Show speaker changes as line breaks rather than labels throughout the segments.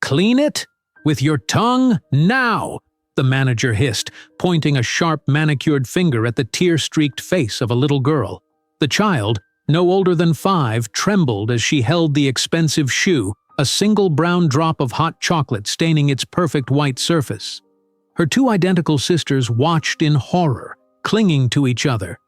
Clean it? With your tongue? Now! The manager hissed, pointing a sharp manicured finger at the tear-streaked face of a little girl. The child, no older than 5, trembled as she held the expensive shoe, a single brown drop of hot chocolate staining its perfect white surface. Her 2 identical sisters watched in horror, clinging to each other.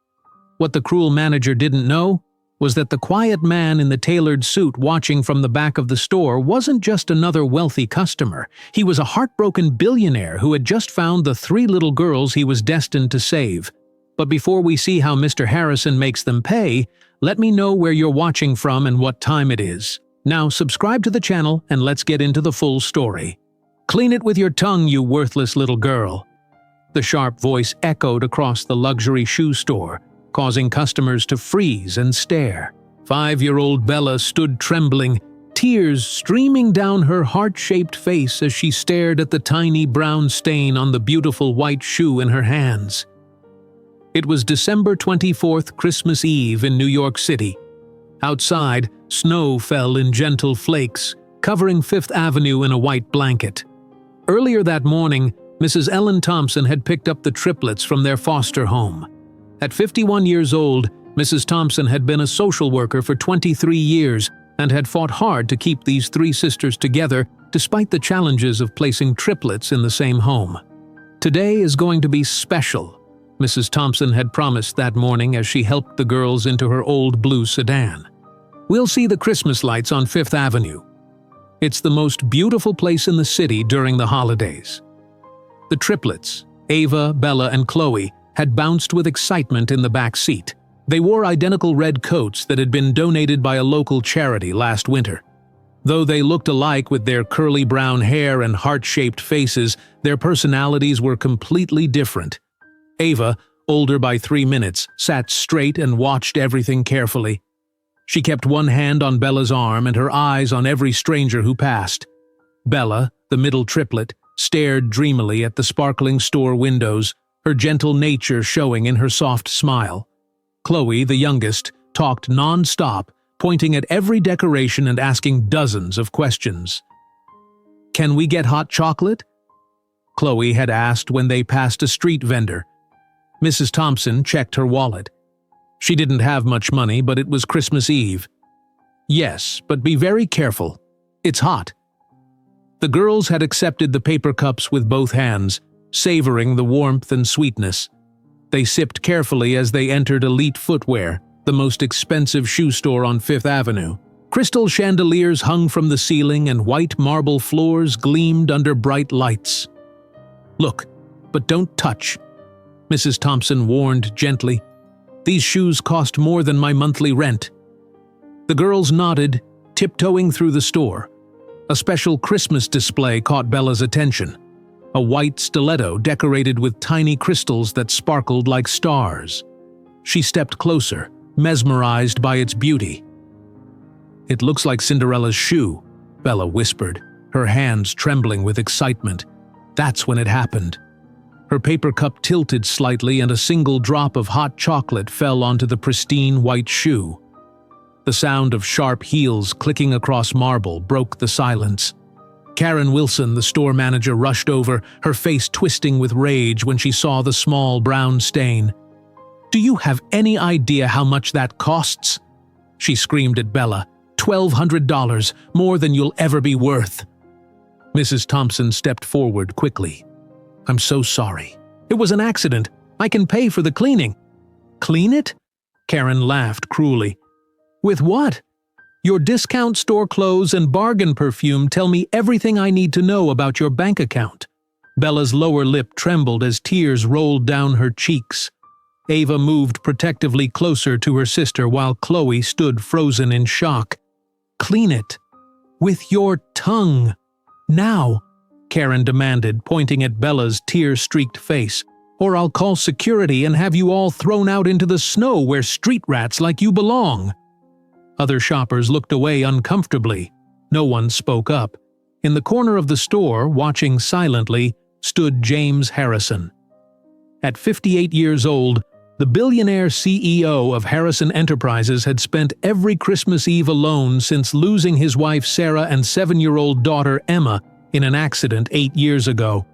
What the cruel manager didn't know was that the quiet man in the tailored suit watching from the back of the store wasn't just another wealthy customer. He was a heartbroken billionaire who had just found the 3 little girls he was destined to save. But before we see how Mr. Harrison makes them pay, let me know where you're watching from and what time it is. Now subscribe to the channel and let's get into the full story. Clean it with your tongue, you worthless little girl. The sharp voice echoed across the luxury shoe store, causing customers to freeze and stare. 5-year-old Bella stood trembling, tears streaming down her heart-shaped face as she stared at the tiny brown stain on the beautiful white shoe in her hands. It was December 24th, Christmas Eve in New York City. Outside, snow fell in gentle flakes, covering Fifth Avenue in a white blanket. Earlier that morning, Mrs. Ellen Thompson had picked up the triplets from their foster home. At 51 years old, Mrs. Thompson had been a social worker for 23 years and had fought hard to keep these 3 sisters together despite the challenges of placing triplets in the same home. Today is going to be special, Mrs. Thompson had promised that morning as she helped the girls into her old blue sedan. We'll see the Christmas lights on Fifth Avenue. It's the most beautiful place in the city during the holidays. The triplets, Ava, Bella, and Chloe, had bounced with excitement in the back seat. They wore identical red coats that had been donated by a local charity last winter. Though they looked alike with their curly brown hair and heart-shaped faces, their personalities were completely different. Ava, older by 3 minutes, sat straight and watched everything carefully. She kept one hand on Bella's arm and her eyes on every stranger who passed. Bella, the middle triplet, stared dreamily at the sparkling store windows, her gentle nature showing in her soft smile. Chloe, the youngest, talked non-stop, pointing at every decoration and asking dozens of questions. "Can we get hot chocolate?" Chloe had asked when they passed a street vendor. Mrs. Thompson checked her wallet. She didn't have much money, but it was Christmas Eve. "Yes, but be very careful. It's hot." The girls had accepted the paper cups with both hands, savoring the warmth and sweetness. They sipped carefully as they entered Elite Footwear, the most expensive shoe store on Fifth Avenue. Crystal chandeliers hung from the ceiling and white marble floors gleamed under bright lights. "Look, but don't touch," Mrs. Thompson warned gently. "These shoes cost more than my monthly rent." The girls nodded, tiptoeing through the store. A special Christmas display caught Bella's attention. A white stiletto decorated with tiny crystals that sparkled like stars. She stepped closer, mesmerized by its beauty. "It looks like Cinderella's shoe," Bella whispered, her hands trembling with excitement. That's when it happened. Her paper cup tilted slightly and a single drop of hot chocolate fell onto the pristine white shoe. The sound of sharp heels clicking across marble broke the silence. Karen Wilson, the store manager, rushed over, her face twisting with rage when she saw the small brown stain. "Do you have any idea how much that costs?" she screamed at Bella. $1,200, more than you'll ever be worth." Mrs. Thompson stepped forward quickly. "I'm so sorry. It was an accident. I can pay for the cleaning." "Clean it?" Karen laughed cruelly. "With what? Your discount store clothes and bargain perfume tell me everything I need to know about your bank account." Bella's lower lip trembled as tears rolled down her cheeks. Ava moved protectively closer to her sister while Chloe stood frozen in shock. "Clean it. With your tongue. Now," Karen demanded, pointing at Bella's tear-streaked face. "Or I'll call security and have you all thrown out into the snow where street rats like you belong." Other shoppers looked away uncomfortably. No one spoke up. In the corner of the store, watching silently, stood James Harrison. At 58 years old, the billionaire CEO of Harrison Enterprises had spent every Christmas Eve alone since losing his wife Sarah and 7-year-old daughter Emma in an accident 8 years ago.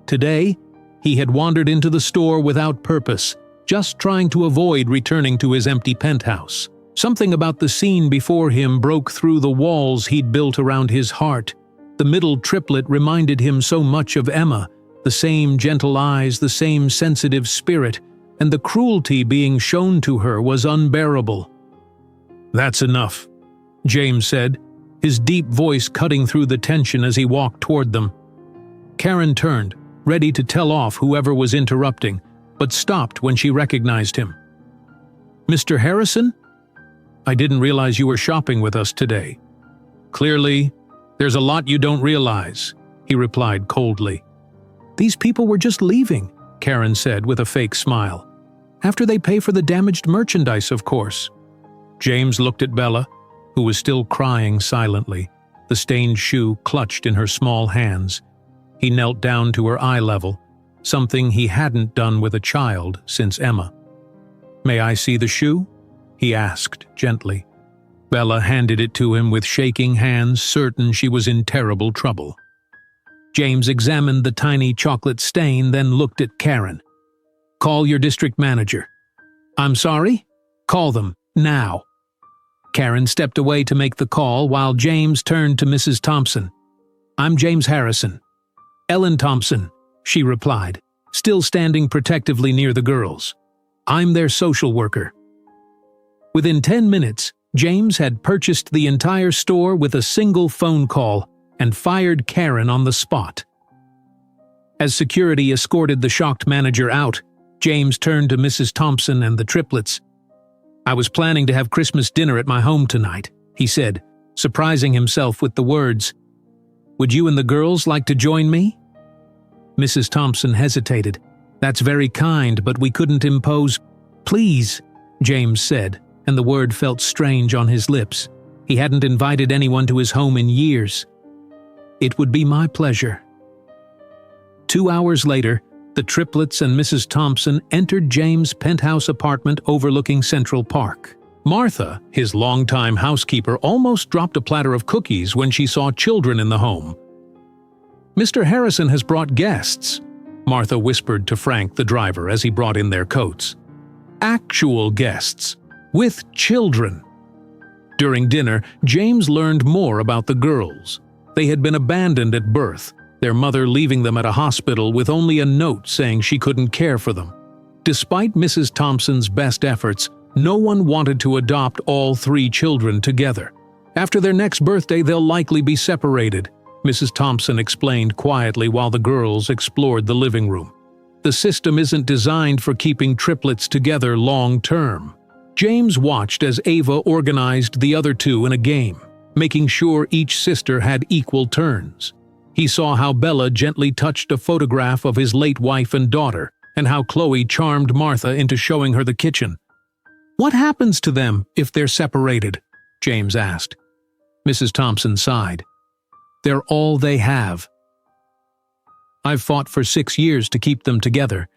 Today, he had wandered into the store without purpose, just trying to avoid returning to his empty penthouse. Something about the scene before him broke through the walls he'd built around his heart. The middle triplet reminded him so much of Emma, the same gentle eyes, the same sensitive spirit, and the cruelty being shown to her was unbearable. "That's enough," James said, his deep voice cutting through the tension as he walked toward them. Karen turned, ready to tell off whoever was interrupting, but stopped when she recognized him. "Mr. Harrison? I didn't realize you were shopping with us today." "Clearly, there's a lot you don't realize," he replied coldly. "These people were just leaving," Karen said with a fake smile. "After they pay for the damaged merchandise, of course." James looked at Bella, who was still crying silently, the stained shoe clutched in her small hands. He knelt down to her eye level, something he hadn't done with a child since Emma. "May I see the shoe?" he asked gently. Bella handed it to him with shaking hands, certain she was in terrible trouble. James examined the tiny chocolate stain, then looked at Karen. "Call your district manager." "I'm sorry?" "Call them, now." Karen stepped away to make the call while James turned to Mrs. Thompson. "I'm James Harrison." "Ellen Thompson," she replied, still standing protectively near the girls. "I'm their social worker." Within 10 minutes, James had purchased the entire store with a single phone call and fired Karen on the spot. As security escorted the shocked manager out, James turned to Mrs. Thompson and the triplets. "I was planning to have Christmas dinner at my home tonight," he said, surprising himself with the words. "Would you and the girls like to join me?" Mrs. Thompson hesitated. "That's very kind, but we couldn't impose—" "Please," James said, and the word felt strange on his lips. He hadn't invited anyone to his home in years. "It would be my pleasure." 2 hours later, the triplets and Mrs. Thompson entered James' penthouse apartment overlooking Central Park. Martha, his longtime housekeeper, almost dropped a platter of cookies when she saw children in the home. "Mr. Harrison has brought guests," Martha whispered to Frank, the driver, as he brought in their coats. "Actual guests, with children." During dinner, James learned more about the girls. They had been abandoned at birth, their mother leaving them at a hospital with only a note saying she couldn't care for them. Despite Mrs. Thompson's best efforts, no one wanted to adopt all 3 children together. "After their next birthday, they'll likely be separated," Mrs. Thompson explained quietly while the girls explored the living room. "The system isn't designed for keeping triplets together long-term." James watched as Ava organized the other 2 in a game, making sure each sister had equal turns. He saw how Bella gently touched a photograph of his late wife and daughter, and how Chloe charmed Martha into showing her the kitchen. "What happens to them if they're separated?" James asked. Mrs. Thompson sighed. "They're all they have. I've fought for 6 years to keep them together,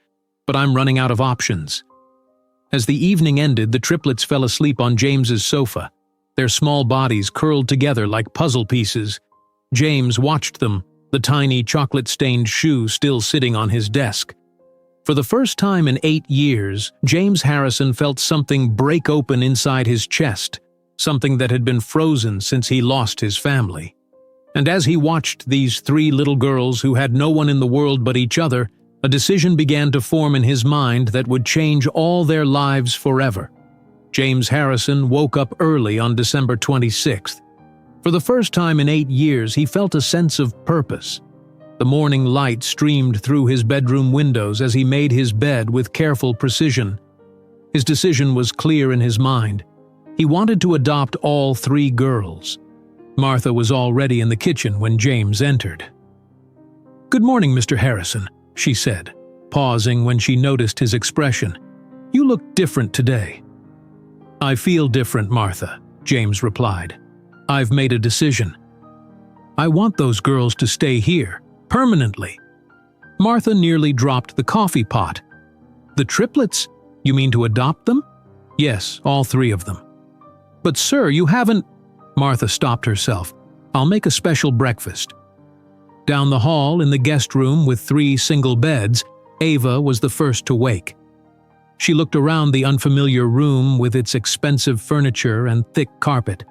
but I'm running out of options." As the evening ended, the triplets fell asleep on James's sofa, their small bodies curled together like puzzle pieces. James watched them, the tiny chocolate-stained shoe still sitting on his desk. For the first time in 8 years, James Harrison felt something break open inside his chest, something that had been frozen since he lost his family. And as he watched these 3 little girls who had no one in the world but each other, a decision began to form in his mind that would change all their lives forever. James Harrison woke up early on December 26th. For the first time in 8 years, he felt a sense of purpose. The morning light streamed through his bedroom windows as he made his bed with careful precision. His decision was clear in his mind. He wanted to adopt all 3 girls. Martha was already in the kitchen when James entered. "Good morning, Mr. Harrison," she said, pausing when she noticed his expression. "You look different today." "I feel different, Martha," James replied. "I've made a decision. I want those girls to stay here, permanently." Martha nearly dropped the coffee pot. "The triplets? You mean to adopt them?" "Yes, all 3 of them." "But sir, you haven't—" Martha stopped herself. "I'll make a special breakfast." Down the hall, in the guest room with 3 single beds, Ava was the first to wake. She looked around the unfamiliar room with its expensive furniture and thick carpet.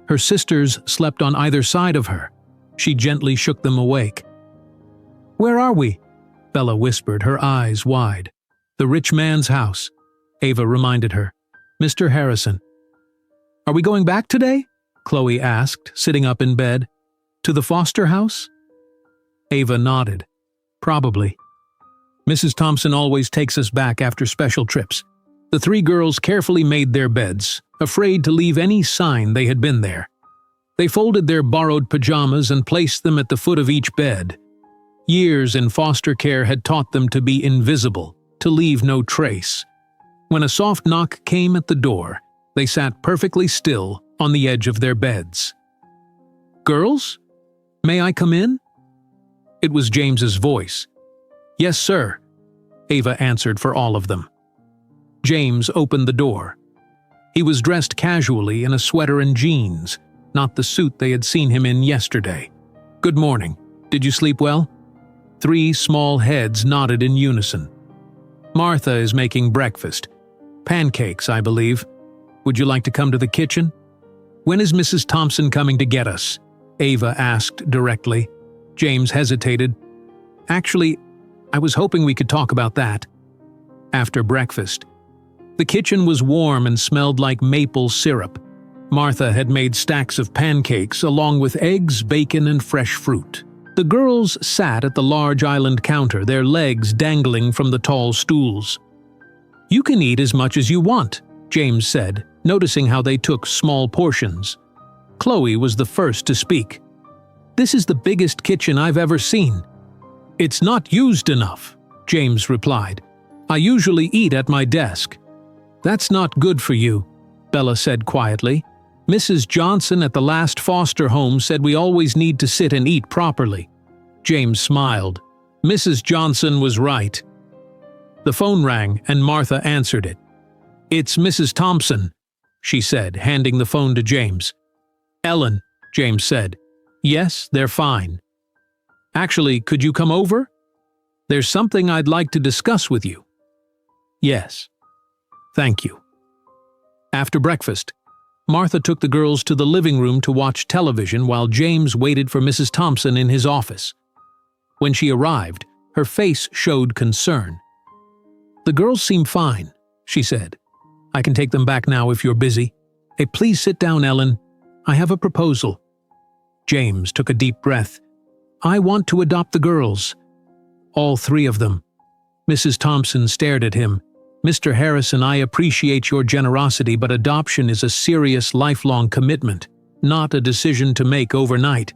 Her sisters slept on either side of her. She gently shook them awake. "Where are we?" Bella whispered, her eyes wide. "The rich man's house," Ava reminded her. "Mr. Harrison." "Are we going back today?" Chloe asked, sitting up in bed. "To the Foster house?" Ava nodded. "Probably. Mrs. Thompson always takes us back after special trips." The 3 girls carefully made their beds, afraid to leave any sign they had been there. They folded their borrowed pajamas and placed them at the foot of each bed. Years in foster care had taught them to be invisible, to leave no trace. When a soft knock came at the door, they sat perfectly still on the edge of their beds. "Girls? May I come in?" It was James's voice. "Yes, sir," Ava answered for all of them. James opened the door. He was dressed casually in a sweater and jeans, not the suit they had seen him in yesterday. "Good morning. Did you sleep well?" 3 small heads nodded in unison. "Martha is making breakfast. Pancakes, I believe. Would you like to come to the kitchen?" "When is Mrs. Thompson coming to get us?" Ava asked directly. James hesitated. "Actually, I was hoping we could talk about that." After breakfast. The kitchen was warm and smelled like maple syrup. Martha had made stacks of pancakes along with eggs, bacon, and fresh fruit. The girls sat at the large island counter, their legs dangling from the tall stools. "You can eat as much as you want," James said, noticing how they took small portions. Chloe was the first to speak. "This is the biggest kitchen I've ever seen." "It's not used enough," James replied. "I usually eat at my desk." "That's not good for you," Bella said quietly. "Mrs. Johnson at the last foster home said we always need to sit and eat properly." James smiled. Mrs. Johnson was right. The phone rang and Martha answered it. "It's Mrs. Thompson," she said, handing the phone to James. "Ellen," James said. "Yes, they're fine." "Actually, could you come over? There's something I'd like to discuss with you." "Yes. Thank you." After breakfast, Martha took the girls to the living room to watch television while James waited for Mrs. Thompson in his office. When she arrived, her face showed concern. "The girls seem fine," she said. "I can take them back now if you're busy. Hey, please sit down, Ellen. I have a proposal." James took a deep breath. "I want to adopt the girls." "All 3 of them." Mrs. Thompson stared at him. "Mr. Harrison, I appreciate your generosity, but adoption is a serious, lifelong commitment, not a decision to make overnight."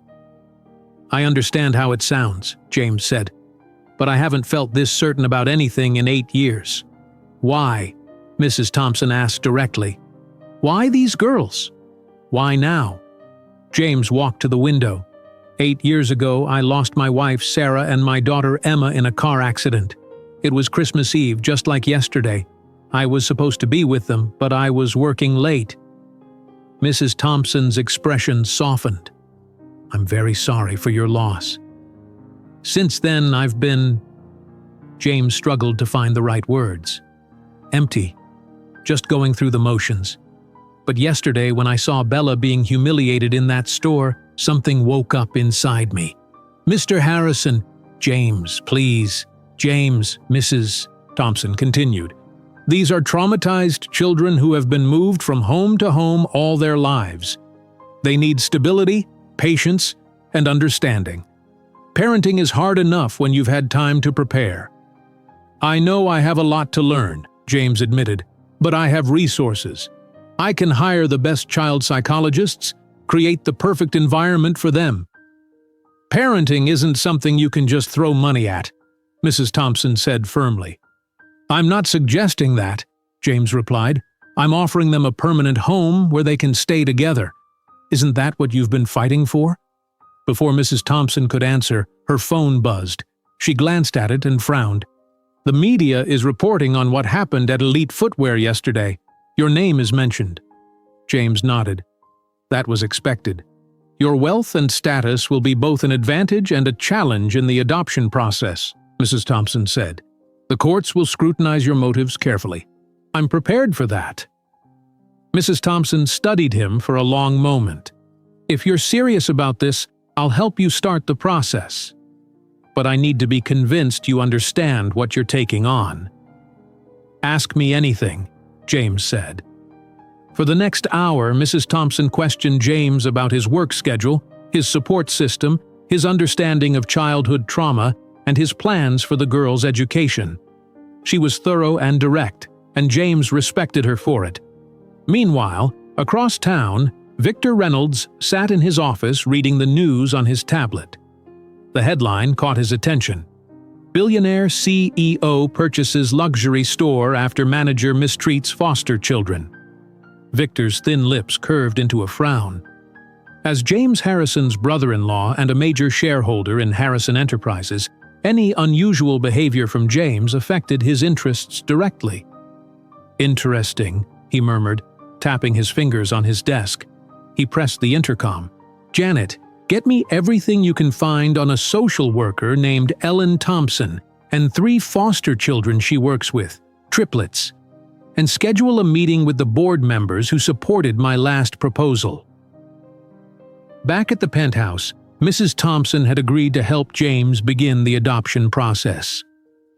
"I understand how it sounds," James said, "but I haven't felt this certain about anything in 8 years." "Why?" Mrs. Thompson asked directly. "Why these girls? Why now?" James walked to the window. 8 years ago, I lost my wife Sarah and my daughter Emma in a car accident. It was Christmas Eve, just like yesterday. I was supposed to be with them, but I was working late. Mrs. Thompson's expression softened. "I'm very sorry for your loss. Since then, I've been..." James struggled to find the right words. "Empty. Just going through the motions. But yesterday, when I saw Bella being humiliated in that store, something woke up inside me. Mr. Harrison..." "James, please. James," Mrs. Thompson continued. "These are traumatized children who have been moved from home to home all their lives. They need stability, patience, and understanding. Parenting is hard enough when you've had time to prepare." "I know I have a lot to learn," James admitted, "but I have resources. I can hire the best child psychologists, create the perfect environment for them." "Parenting isn't something you can just throw money at," Mrs. Thompson said firmly. "I'm not suggesting that," James replied. "I'm offering them a permanent home where they can stay together. Isn't that what you've been fighting for?" Before Mrs. Thompson could answer, her phone buzzed. She glanced at it and frowned. "The media is reporting on what happened at Elite Footwear yesterday. Your name is mentioned." James nodded. "That was expected. Your wealth and status will be both an advantage and a challenge in the adoption process, Mrs. Thompson said. The courts will scrutinize your motives carefully. I'm prepared for that. Mrs. Thompson studied him for a long moment. If you're serious about this, I'll help you start the process. But I need to be convinced you understand what you're taking on. Ask me anything, James said. For the next hour, Mrs. Thompson questioned James about his work schedule, his support system, his understanding of childhood trauma, and his plans for the girl's education. She was thorough and direct, and James respected her for it. Meanwhile, across town, Victor Reynolds sat in his office reading the news on his tablet. The headline caught his attention. Billionaire CEO purchases luxury store after manager mistreats foster children. Victor's thin lips curved into a frown. As James Harrison's brother-in-law and a major shareholder in Harrison Enterprises, any unusual behavior from James affected his interests directly. Interesting, he murmured, tapping his fingers on his desk. He pressed the intercom. Janet, get me everything you can find on a social worker named Ellen Thompson and 3 foster children she works with, triplets. And schedule a meeting with the board members who supported my last proposal. Back at the penthouse, Mrs. Thompson had agreed to help James begin the adoption process.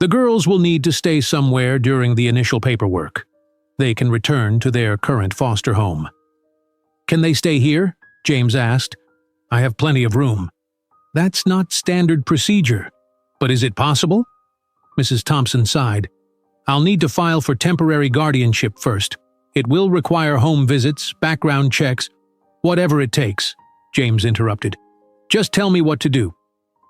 The girls will need to stay somewhere during the initial paperwork. They can return to their current foster home. Can they stay here? James asked. I have plenty of room. That's not standard procedure. But is it possible? Mrs. Thompson sighed. I'll need to file for temporary guardianship first. It will require home visits, background checks, whatever it takes, James interrupted. Just tell me what to do.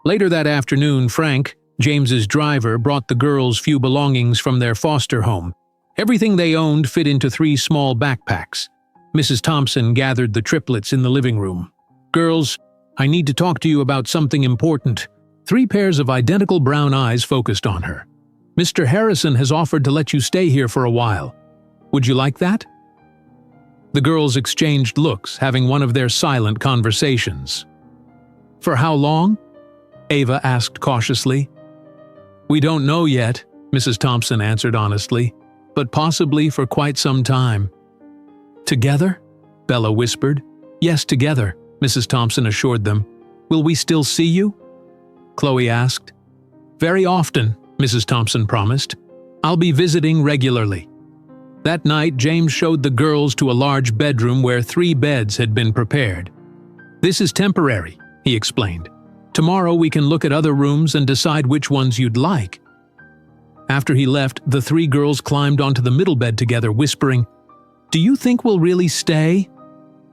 Later that afternoon, Frank, James's driver, brought the girls' few belongings from their foster home. Everything they owned fit into 3 small backpacks. Mrs. Thompson gathered the triplets in the living room. Girls, I need to talk to you about something important. 3 pairs of identical brown eyes focused on her. Mr. Harrison has offered to let you stay here for a while. Would you like that? The girls exchanged looks, having one of their silent conversations. For how long? Ava asked cautiously. We don't know yet, Mrs. Thompson answered honestly, but possibly for quite some time. Together? Bella whispered. Yes, together, Mrs. Thompson assured them. Will we still see you? Chloe asked. Very often, Mrs. Thompson promised. I'll be visiting regularly. That night, James showed the girls to a large bedroom where 3 beds had been prepared. This is temporary, he explained. Tomorrow we can look at other rooms and decide which ones you'd like. After he left, the 3 girls climbed onto the middle bed together, whispering, Do you think we'll really stay?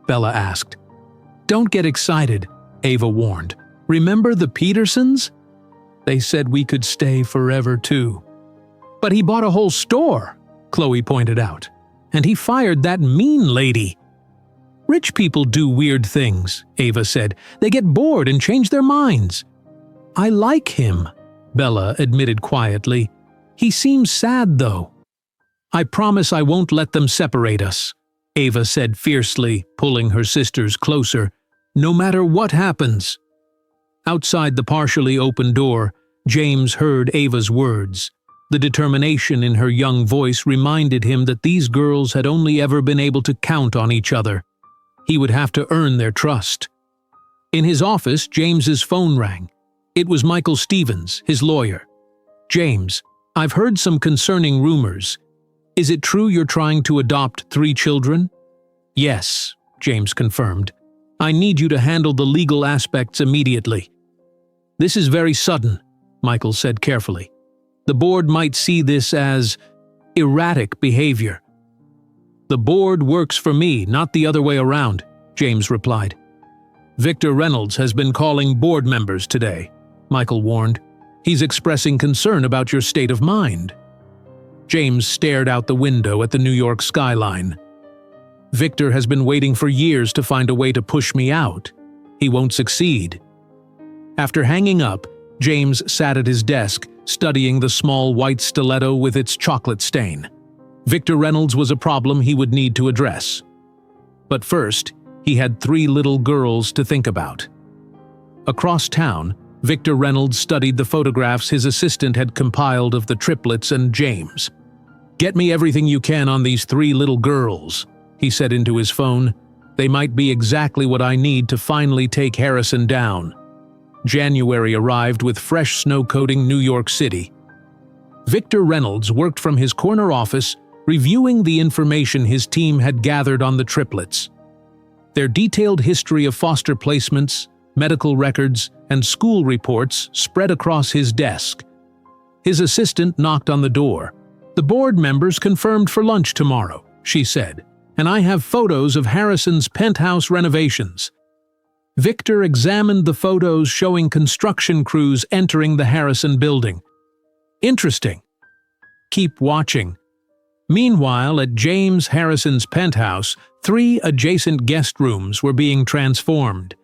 Bella asked. Don't get excited, Ava warned. Remember the Petersons? They said we could stay forever too. But he bought a whole store, Chloe pointed out. And he fired that mean lady. Rich people do weird things, Ava said. They get bored and change their minds. I like him, Bella admitted quietly. He seems sad, though. I promise I won't let them separate us, Ava said fiercely, pulling her sisters closer. No matter what happens. Outside the partially open door, James heard Ava's words. The determination in her young voice reminded him that these girls had only ever been able to count on each other. He would have to earn their trust. In his office, James's phone rang. It was Michael Stevens, his lawyer. James, I've heard some concerning rumors. Is it true you're trying to adopt 3 children? Yes, James confirmed. I need you to handle the legal aspects immediately. This is very sudden, Michael said carefully. The board might see this as erratic behavior. The board works for me, not the other way around, James replied. Victor Reynolds has been calling board members today, Michael warned. He's expressing concern about your state of mind. James stared out the window at the New York skyline. Victor has been waiting for years to find a way to push me out. He won't succeed. After hanging up, James sat at his desk, studying the small white stiletto with its chocolate stain. Victor Reynolds was a problem he would need to address. But first, he had 3 little girls to think about. Across town, Victor Reynolds studied the photographs his assistant had compiled of the triplets and James. "Get me everything you can on these 3 little girls," he said into his phone. "They might be exactly what I need to finally take Harrison down." January arrived with fresh snow coating New York City. Victor Reynolds worked from his corner office, reviewing the information his team had gathered on the triplets. Their detailed history of foster placements, medical records, and school reports spread across his desk. His assistant knocked on the door. "The board members confirmed for lunch tomorrow," she said, "and I have photos of Harrison's penthouse renovations." Victor examined the photos showing construction crews entering the Harrison building. "Interesting. Keep watching." Meanwhile, at James Harrison's penthouse, 3 adjacent guest rooms were being transformed.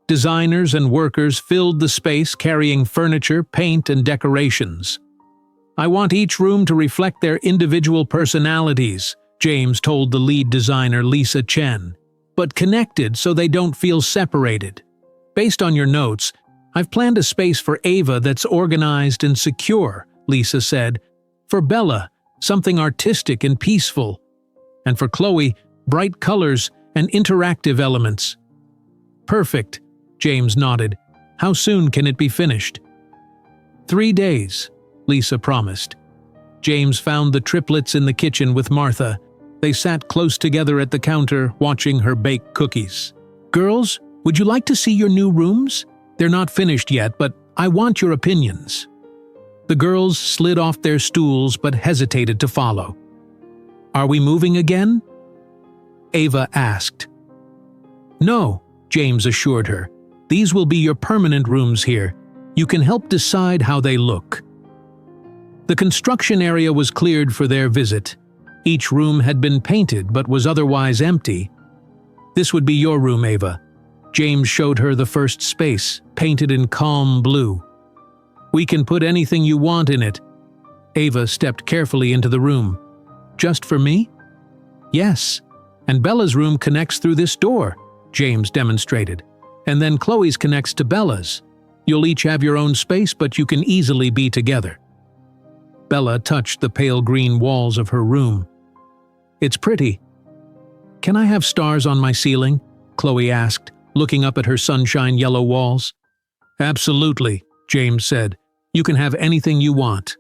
Designers and workers filled the space carrying furniture, paint, and decorations. "I want each room to reflect their individual personalities," James told the lead designer Lisa Chen, "but connected so they don't feel separated. Based on your notes, I've planned a space for Ava that's organized and secure," Lisa said. "For Bella, something artistic and peaceful. And for Chloe, bright colors and interactive elements." "Perfect," James nodded. "How soon can it be finished?" 3 days, Lisa promised. James found the triplets in the kitchen with Martha. They sat close together at the counter, watching her bake cookies. "Girls, would you like to see your new rooms? They're not finished yet, but I want your opinions." The girls slid off their stools but hesitated to follow. "Are we moving again?" Ava asked. "No," James assured her. "These will be your permanent rooms here. You can help decide how they look." The construction area was cleared for their visit. Each room had been painted but was otherwise empty. "This would be your room, Ava." James showed her the first space, painted in calm blue. "We can put anything you want in it." Ava stepped carefully into the room. "Just for me?" "Yes. And Bella's room connects through this door," James demonstrated. "And then Chloe's connects to Bella's. You'll each have your own space, but you can easily be together." Bella touched the pale green walls of her room. "It's pretty." "Can I have stars on my ceiling?" Chloe asked, looking up at her sunshine yellow walls. "Absolutely," James said. "You can have anything you want."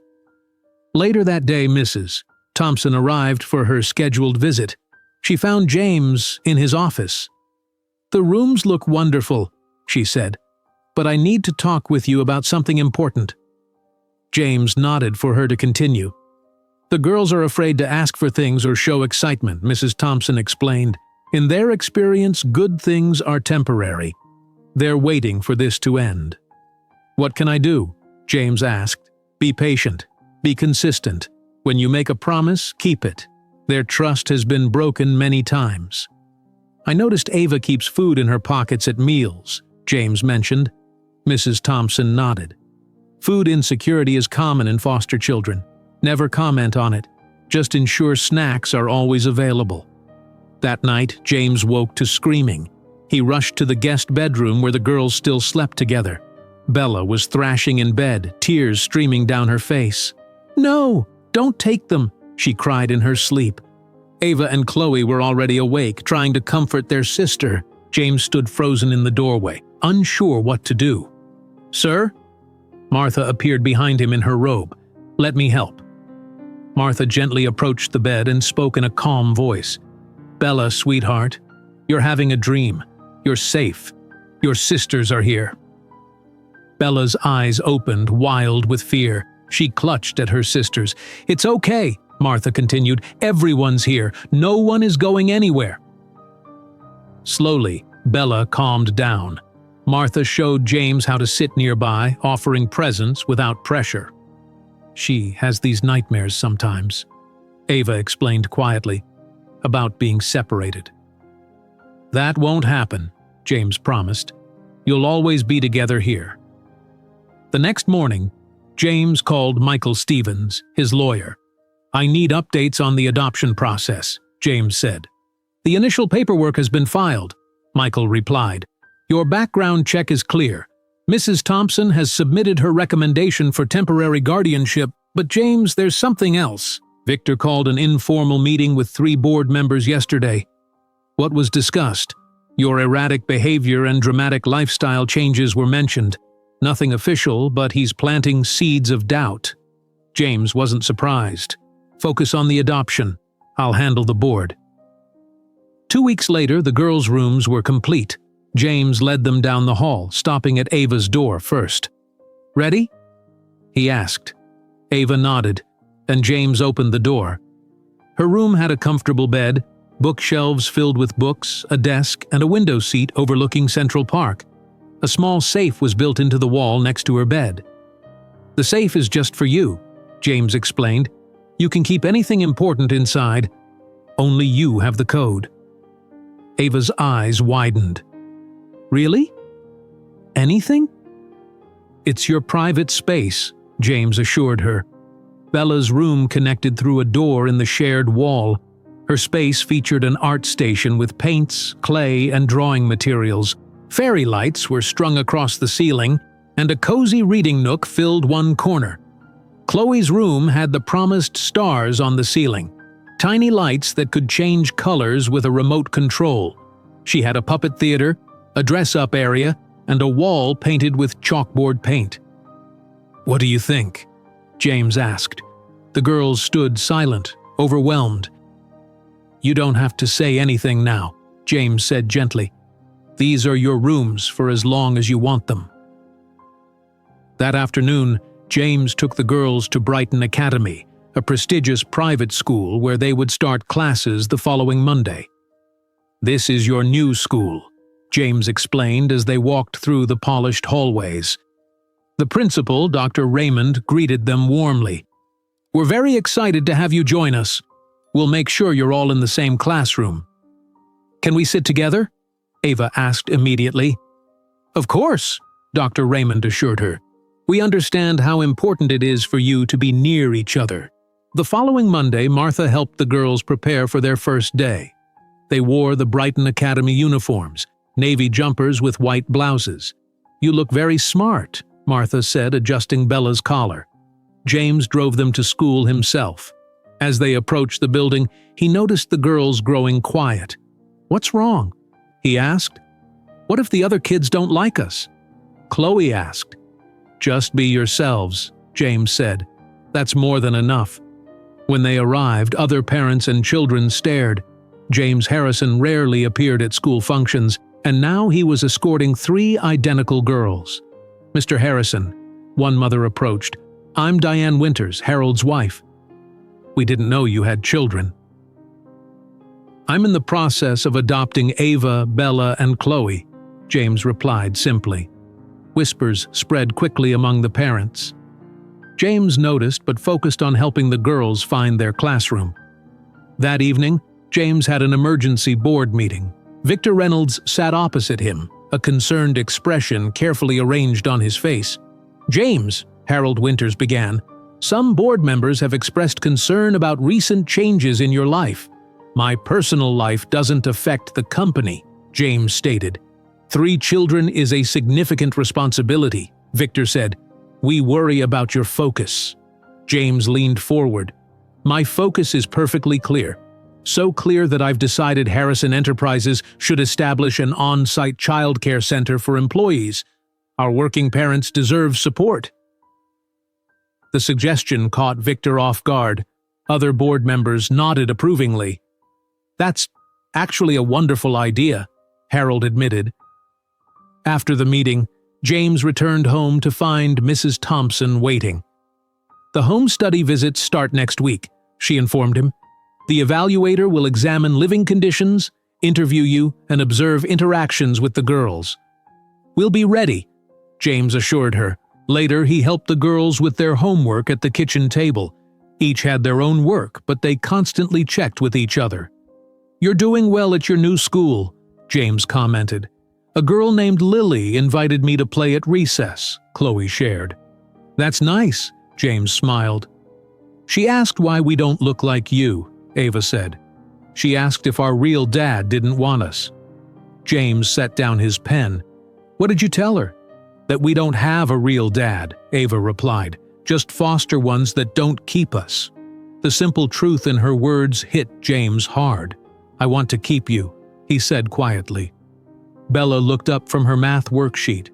Later that day, Mrs. Thompson arrived for her scheduled visit. She found James in his office. "The rooms look wonderful," she said, "but I need to talk with you about something important." James nodded for her to continue. "The girls are afraid to ask for things or show excitement," Mrs. Thompson explained. "In their experience, good things are temporary. They're waiting for this to end." "What can I do?" James asked. "Be patient. Be consistent. When you make a promise, keep it. Their trust has been broken many times." "I noticed Ava keeps food in her pockets at meals," James mentioned. Mrs. Thompson nodded. "Food insecurity is common in foster children. Never comment on it. Just ensure snacks are always available." That night, James woke to screaming. He rushed to the guest bedroom where the girls still slept together. Bella was thrashing in bed, tears streaming down her face. "No, don't take them," she cried in her sleep. Ava and Chloe were already awake, trying to comfort their sister. James stood frozen in the doorway, unsure what to do. "Sir?" Martha appeared behind him in her robe. "Let me help." Martha gently approached the bed and spoke in a calm voice. "Bella, sweetheart, you're having a dream. You're safe. Your sisters are here." Bella's eyes opened, wild with fear. She clutched at her sisters. "It's okay," Martha continued. "Everyone's here. No one is going anywhere." Slowly, Bella calmed down. Martha showed James how to sit nearby, offering presents without pressure. "She has these nightmares sometimes," Ava explained quietly, "about being separated." "That won't happen," James promised. "You'll always be together here." The next morning, James called Michael Stevens, his lawyer. "I need updates on the adoption process," James said. "The initial paperwork has been filed. Michael replied. "Your background check is clear. Mrs. Thompson has submitted her recommendation for temporary guardianship, but James, there's something else." Victor called an informal meeting with 3 board members yesterday. "What was discussed?" "Your erratic behavior and dramatic lifestyle changes were mentioned. Nothing official, but he's planting seeds of doubt." James wasn't surprised. "Focus on the adoption. I'll handle the board." 2 weeks later, the girls' rooms were complete. James led them down the hall, stopping at Ava's door first. "Ready?" he asked. Ava nodded, and James opened the door. Her room had a comfortable bed, bookshelves filled with books, a desk, and a window seat overlooking Central Park. A small safe was built into the wall next to her bed. "The safe is just for you," James explained. "You can keep anything important inside. Only you have the code." Ava's eyes widened. "Really? Anything?" "It's your private space," James assured her. Bella's room connected through a door in the shared wall. Her space featured an art station with paints, clay, and drawing materials. Fairy lights were strung across the ceiling, and a cozy reading nook filled one corner. Chloe's room had the promised stars on the ceiling, tiny lights that could change colors with a remote control. She had a puppet theater, a dress-up area, and a wall painted with chalkboard paint. "What do you think?" James asked. The girls stood silent, overwhelmed. "You don't have to say anything now," James said gently. "These are your rooms for as long as you want them." That afternoon, James took the girls to Brighton Academy, a prestigious private school where they would start classes the following Monday. "This is your new school," James explained as they walked through the polished hallways. The principal, Dr. Raymond, greeted them warmly. "We're very excited to have you join us. We'll make sure you're all in the same classroom." "Can we sit together?" Ava asked immediately. "Of course," Dr. Raymond assured her. "We understand how important it is for you to be near each other." The following Monday, Martha helped the girls prepare for their first day. They wore the Brighton Academy uniforms, navy jumpers with white blouses. "You look very smart," Martha said, adjusting Bella's collar. James drove them to school himself. As they approached the building, he noticed the girls growing quiet. "What's wrong?" he asked. "What if the other kids don't like us?" Chloe asked. "Just be yourselves," James said. "That's more than enough." When they arrived, other parents and children stared. James Harrison rarely appeared at school functions, and now he was escorting 3 identical girls. "Mr. Harrison," one mother approached, "I'm Diane Winters, Harold's wife." "We didn't know you had children." "I'm in the process of adopting Ava, Bella, and Chloe," James replied simply. Whispers spread quickly among the parents. James noticed but focused on helping the girls find their classroom. That evening, James had an emergency board meeting. Victor Reynolds sat opposite him, a concerned expression carefully arranged on his face. "James," Harold Winters began, "some board members have expressed concern about recent changes in your life." "My personal life doesn't affect the company," James stated. 3 children is a significant responsibility," Victor said. "We worry about your focus." James leaned forward. "My focus is perfectly clear. So clear that I've decided Harrison Enterprises should establish an on-site childcare center for employees. Our working parents deserve support." The suggestion caught Victor off guard. Other board members nodded approvingly. "That's actually a wonderful idea," Harold admitted. After the meeting, James returned home to find Mrs. Thompson waiting. "The home study visits start next week," she informed him. "The evaluator will examine living conditions, interview you, and observe interactions with the girls." "We'll be ready," James assured her. Later, he helped the girls with their homework at the kitchen table. Each had their own work, but they constantly checked with each other. "You're doing well at your new school," James commented. "A girl named Lily invited me to play at recess," Chloe shared. "That's nice," James smiled. "She asked why we don't look like you," Ava said. "She asked if our real dad didn't want us." James set down his pen. "What did you tell her?" "That we don't have a real dad," Ava replied. "Just foster ones that don't keep us." The simple truth in her words hit James hard. "I want to keep you," he said quietly. Bella looked up from her math worksheet.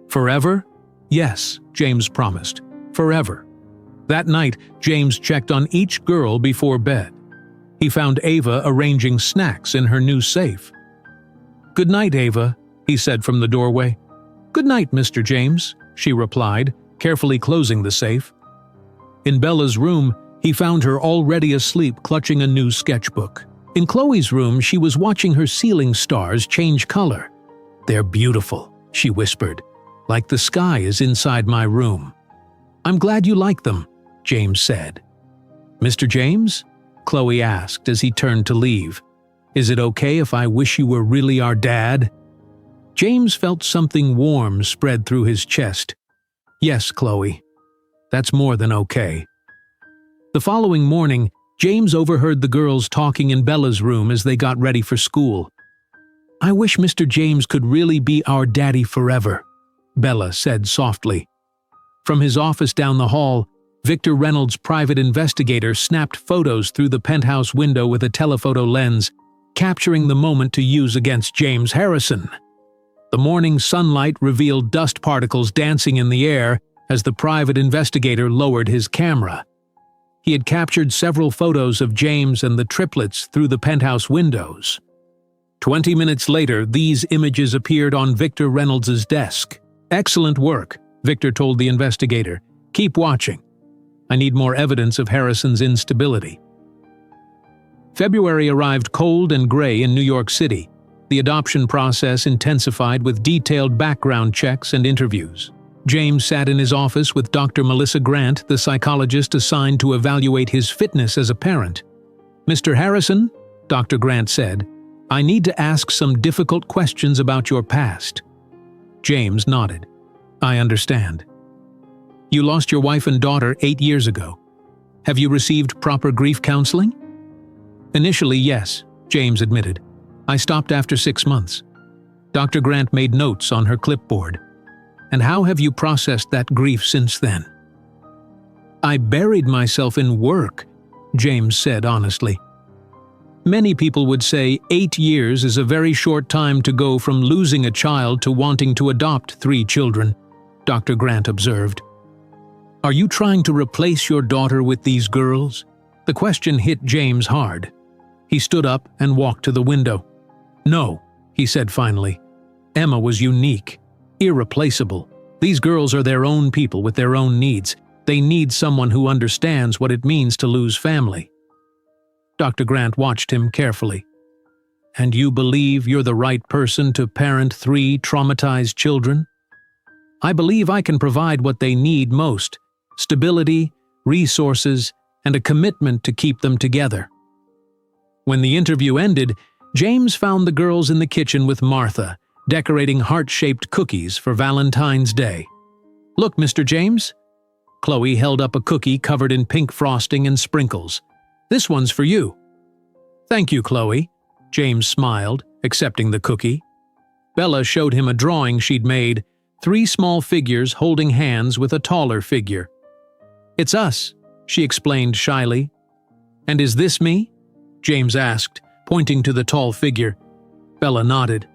"Forever?" "Yes," James promised. "Forever." That night, James checked on each girl before bed. He found Ava arranging snacks in her new safe. "Good night, Ava," he said from the doorway. "Good night, Mr. James," she replied, carefully closing the safe. In Bella's room, he found her already asleep clutching a new sketchbook. In Chloe's room, she was watching her ceiling stars change color. "They're beautiful," she whispered, "like the sky is inside my room." "I'm glad you like them," James said. "Mr. James?" Chloe asked as he turned to leave. "Is it okay if I wish you were really our dad?" James felt something warm spread through his chest. "Yes, Chloe. That's more than okay." The following morning, James overheard the girls talking in Bella's room as they got ready for school. "I wish Mr. James could really be our daddy forever," Bella said softly. From his office down the hall, Victor Reynolds' private investigator snapped photos through the penthouse window with a telephoto lens, capturing the moment to use against James Harrison. The morning sunlight revealed dust particles dancing in the air as the private investigator lowered his camera. He had captured several photos of James and the triplets through the penthouse windows. 20 minutes later, these images appeared on Victor Reynolds' desk. "Excellent work," Victor told the investigator. "Keep watching. I need more evidence of Harrison's instability." February arrived cold and gray in New York City. The adoption process intensified with detailed background checks and interviews. James sat in his office with Dr. Melissa Grant, the psychologist assigned to evaluate his fitness as a parent. "Mr. Harrison," Dr. Grant said, "I need to ask some difficult questions about your past." James nodded. "I understand. You lost your wife and daughter 8 years ago. Have you received proper grief counseling?" "Initially, yes," James admitted. "I stopped after 6 months." Dr. Grant made notes on her clipboard. "And how have you processed that grief since then?" "I buried myself in work," James said honestly. Many people would say 8 years is a very short time to go from losing a child to wanting to adopt 3 children, Dr. Grant observed. "Are you trying to replace your daughter with these girls?" The question hit James hard. He stood up and walked to the window. "No," he said finally. "Emma was unique, irreplaceable. These girls are their own people with their own needs. They need someone who understands what it means to lose family." Dr. Grant watched him carefully. "And you believe you're the right person to parent 3 traumatized children?" "I believe I can provide what they need most: stability, resources, and a commitment to keep them together." When the interview ended, James found the girls in the kitchen with Martha, decorating heart-shaped cookies for Valentine's Day. "Look, Mr. James." Chloe held up a cookie covered in pink frosting and sprinkles. "This one's for you." "Thank you, Chloe," James smiled, accepting the cookie. Bella showed him a drawing she'd made, 3 small figures holding hands with a taller figure. "It's us," she explained shyly. "And is this me?" James asked, pointing to the tall figure. Bella nodded.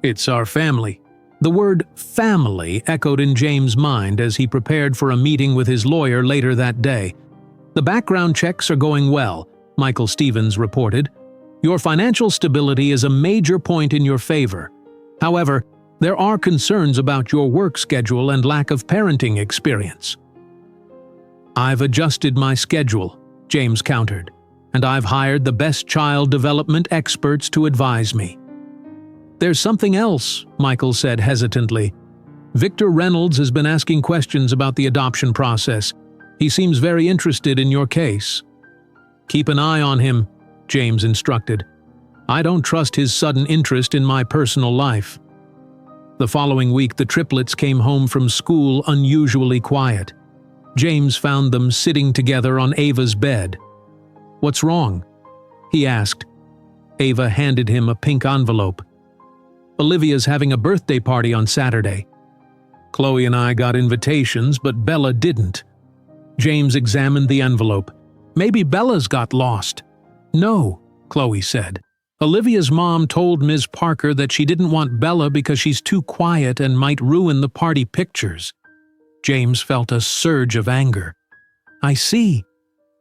"It's our family." The word family echoed in James' mind as he prepared for a meeting with his lawyer later that day. "The background checks are going well," Michael Stevens reported. "Your financial stability is a major point in your favor. However, there are concerns about your work schedule and lack of parenting experience." "I've adjusted my schedule," James countered, "and I've hired the best child development experts to advise me." "There's something else," Michael said hesitantly. "Victor Reynolds has been asking questions about the adoption process. He seems very interested in your case." "Keep an eye on him," James instructed. "I don't trust his sudden interest in my personal life." The following week, the triplets came home from school unusually quiet. James found them sitting together on Ava's bed. "What's wrong?" he asked. Ava handed him a pink envelope. Olivia's having a birthday party on Saturday. Chloe and I got invitations, but Bella didn't. James examined the envelope. Maybe Bella's got lost. No, Chloe said. Olivia's mom told Ms. Parker that she didn't want Bella because she's too quiet and might ruin the party pictures. James felt a surge of anger. I see.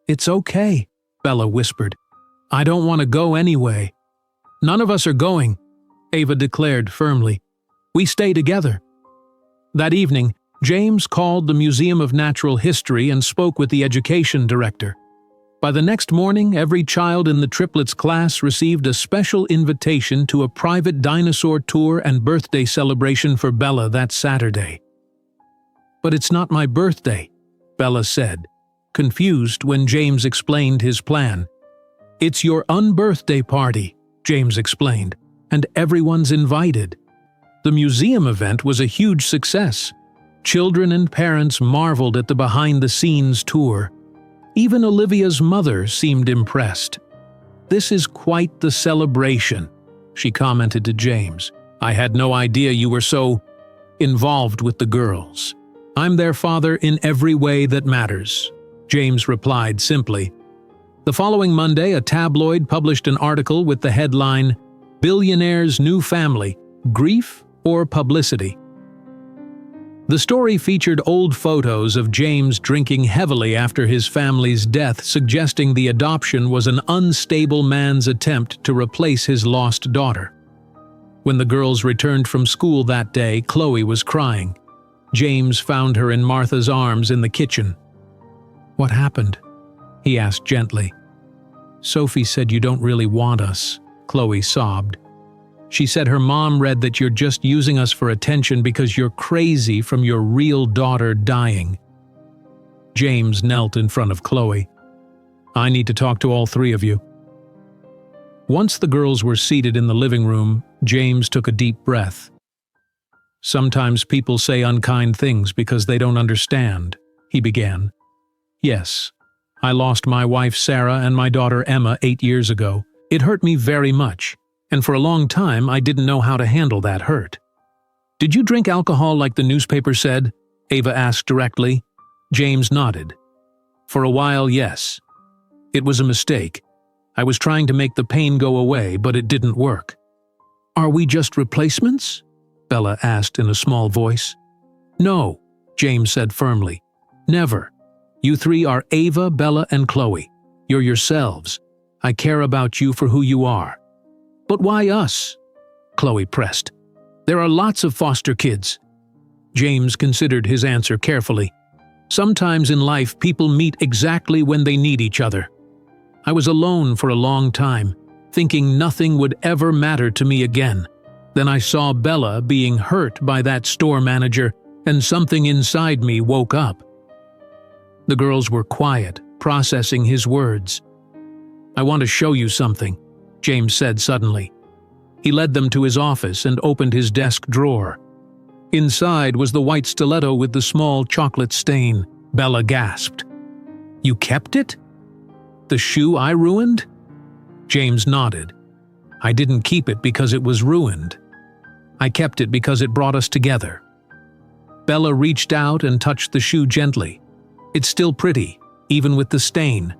It's okay, Bella whispered. I don't want to go anyway. None of us are going, Ava declared firmly. We stay together. That evening, James called the Museum of Natural History and spoke with the education director. By the next morning, every child in the triplets class received a special invitation to a private dinosaur tour and birthday celebration for Bella that Saturday. But it's not my birthday, Bella said, confused when James explained his plan. It's your unbirthday party, James explained, and everyone's invited. The museum event was a huge success. Children and parents marveled at the behind-the-scenes tour. Even Olivia's mother seemed impressed. This is quite the celebration, she commented to James. I had no idea you were so involved with the girls. I'm their father in every way that matters, James replied simply. The following Monday, a tabloid published an article with the headline, Billionaire's New Family, Grief or Publicity? The story featured old photos of James drinking heavily after his family's death, suggesting the adoption was an unstable man's attempt to replace his lost daughter. When the girls returned from school that day, Chloe was crying. James found her in Martha's arms in the kitchen. What happened? He asked gently. Sophie said you don't really want us, Chloe sobbed. She said her mom read that you're just using us for attention because you're crazy from your real daughter dying. James knelt in front of Chloe. I need to talk to all three of you. Once the girls were seated in the living room, James took a deep breath. Sometimes people say unkind things because they don't understand, he began. Yes, I lost my wife Sarah and my daughter Emma 8 years ago. It hurt me very much. And for a long time, I didn't know how to handle that hurt. Did you drink alcohol like the newspaper said? Ava asked directly. James nodded. For a while, yes. It was a mistake. I was trying to make the pain go away, but it didn't work. Are we just replacements? Bella asked in a small voice. No, James said firmly. Never. You three are Ava, Bella, and Chloe. You're yourselves. I care about you for who you are. But why us? Chloe pressed. There are lots of foster kids. James considered his answer carefully. Sometimes in life, people meet exactly when they need each other. I was alone for a long time, thinking nothing would ever matter to me again. Then I saw Bella being hurt by that store manager, and something inside me woke up. The girls were quiet, processing his words. I want to show you something, James said suddenly. He led them to his office and opened his desk drawer. Inside was the white stiletto with the small chocolate stain. Bella gasped. You kept it? The shoe I ruined? James nodded. I didn't keep it because it was ruined. I kept it because it brought us together. Bella reached out and touched the shoe gently. It's still pretty, even with the stain.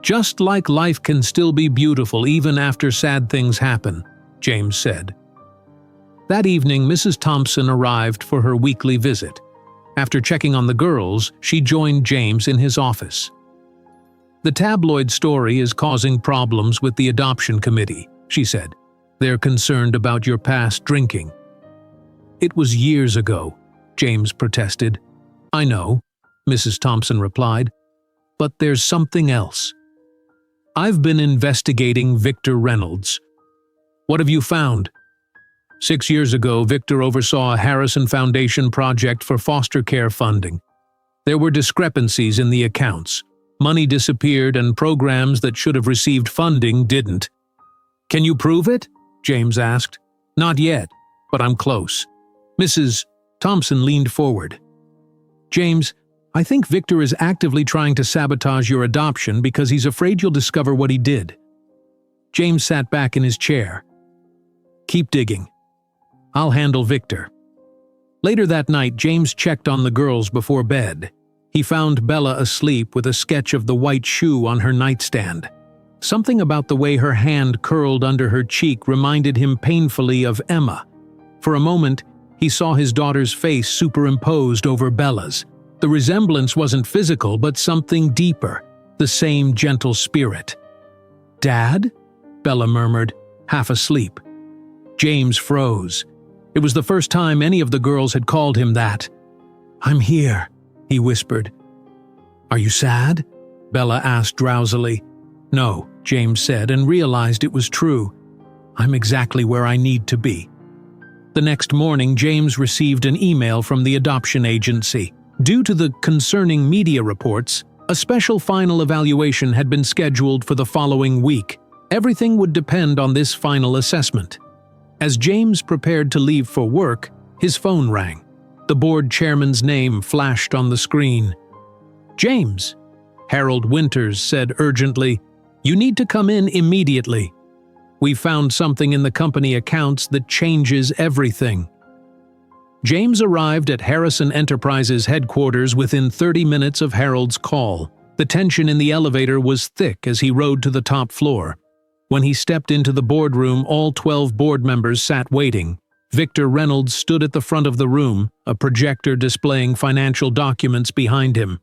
Just like life can still be beautiful even after sad things happen, James said. That evening, Mrs. Thompson arrived for her weekly visit. After checking on the girls, she joined James in his office. The tabloid story is causing problems with the adoption committee, she said. They're concerned about your past drinking. It was years ago, James protested. I know, Mrs. Thompson replied, but there's something else. I've been investigating Victor Reynolds. What have you found? 6 years ago, Victor oversaw a Harrison Foundation project for foster care funding. There were discrepancies in the accounts. Money disappeared and programs that should have received funding didn't. Can you prove it? James asked. Not yet, but I'm close. Mrs. Thompson leaned forward. James, I think Victor is actively trying to sabotage your adoption because he's afraid you'll discover what he did. James sat back in his chair. Keep digging. I'll handle Victor." Later that night, James checked on the girls before bed. He found Bella asleep with a sketch of the white shoe on her nightstand. Something about the way her hand curled under her cheek reminded him painfully of Emma. For a moment, he saw his daughter's face superimposed over Bella's. The resemblance wasn't physical, but something deeper, the same gentle spirit. "Dad?" Bella murmured, half asleep. James froze. It was the first time any of the girls had called him that. "I'm here," he whispered. "Are you sad?" Bella asked drowsily. "No," James said, and realized it was true. "I'm exactly where I need to be." The next morning, James received an email from the adoption agency. Due to the concerning media reports, a special final evaluation had been scheduled for the following week. Everything would depend on this final assessment. As James prepared to leave for work, his phone rang. The board chairman's name flashed on the screen. "James," Harold Winters said urgently, "you need to come in immediately. We found something in the company accounts that changes everything." James arrived at Harrison Enterprises headquarters within 30 minutes of Harold's call. The tension in the elevator was thick as he rode to the top floor. When he stepped into the boardroom, all 12 board members sat waiting. Victor Reynolds stood at the front of the room, a projector displaying financial documents behind him.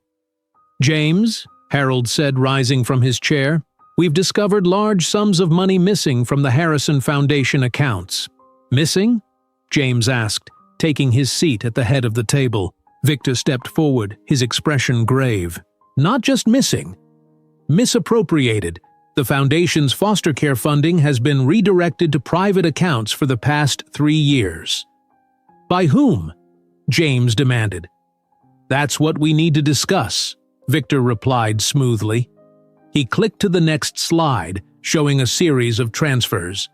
"James," Harold said, rising from his chair, "we've discovered large sums of money missing from the Harrison Foundation accounts." "Missing?" James asked, taking his seat at the head of the table. Victor stepped forward, his expression grave. "Not just missing. Misappropriated. The Foundation's foster care funding has been redirected to private accounts for the past 3 years." "By whom?" James demanded. "That's what we need to discuss," Victor replied smoothly. He clicked to the next slide, showing a series of transfers.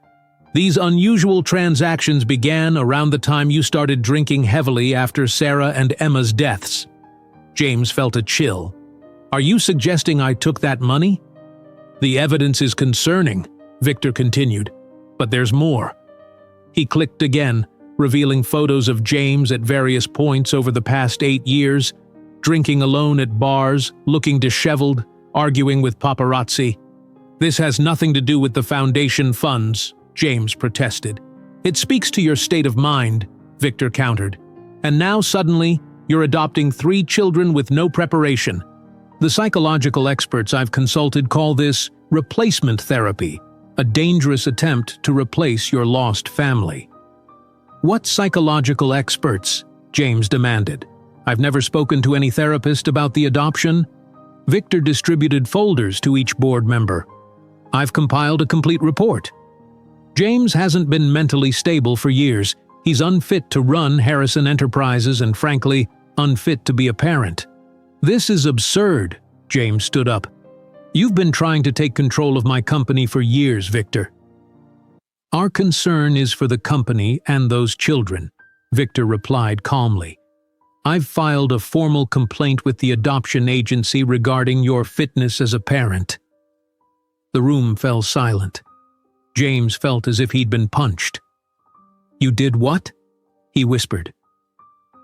"These unusual transactions began around the time you started drinking heavily after Sarah and Emma's deaths." James felt a chill. "Are you suggesting I took that money?" "The evidence is concerning," Victor continued, "but there's more." He clicked again, revealing photos of James at various points over the past 8 years, drinking alone at bars, looking disheveled, arguing with paparazzi. "This has nothing to do with the Foundation funds," James protested. "It speaks to your state of mind," Victor countered. "And now suddenly, you're adopting 3 children with no preparation. The psychological experts I've consulted call this replacement therapy, a dangerous attempt to replace your lost family." "What psychological experts?" James demanded. "I've never spoken to any therapist about the adoption." Victor distributed folders to each board member. "I've compiled a complete report." James hasn't been mentally stable for years. He's unfit to run Harrison Enterprises and, frankly, unfit to be a parent. "This is absurd," James stood up. "You've been trying to take control of my company for years, Victor." "Our concern is for the company and those children," Victor replied calmly. "I've filed a formal complaint with the adoption agency regarding your fitness as a parent." The room fell silent. James felt as if he'd been punched. "You did what?" he whispered.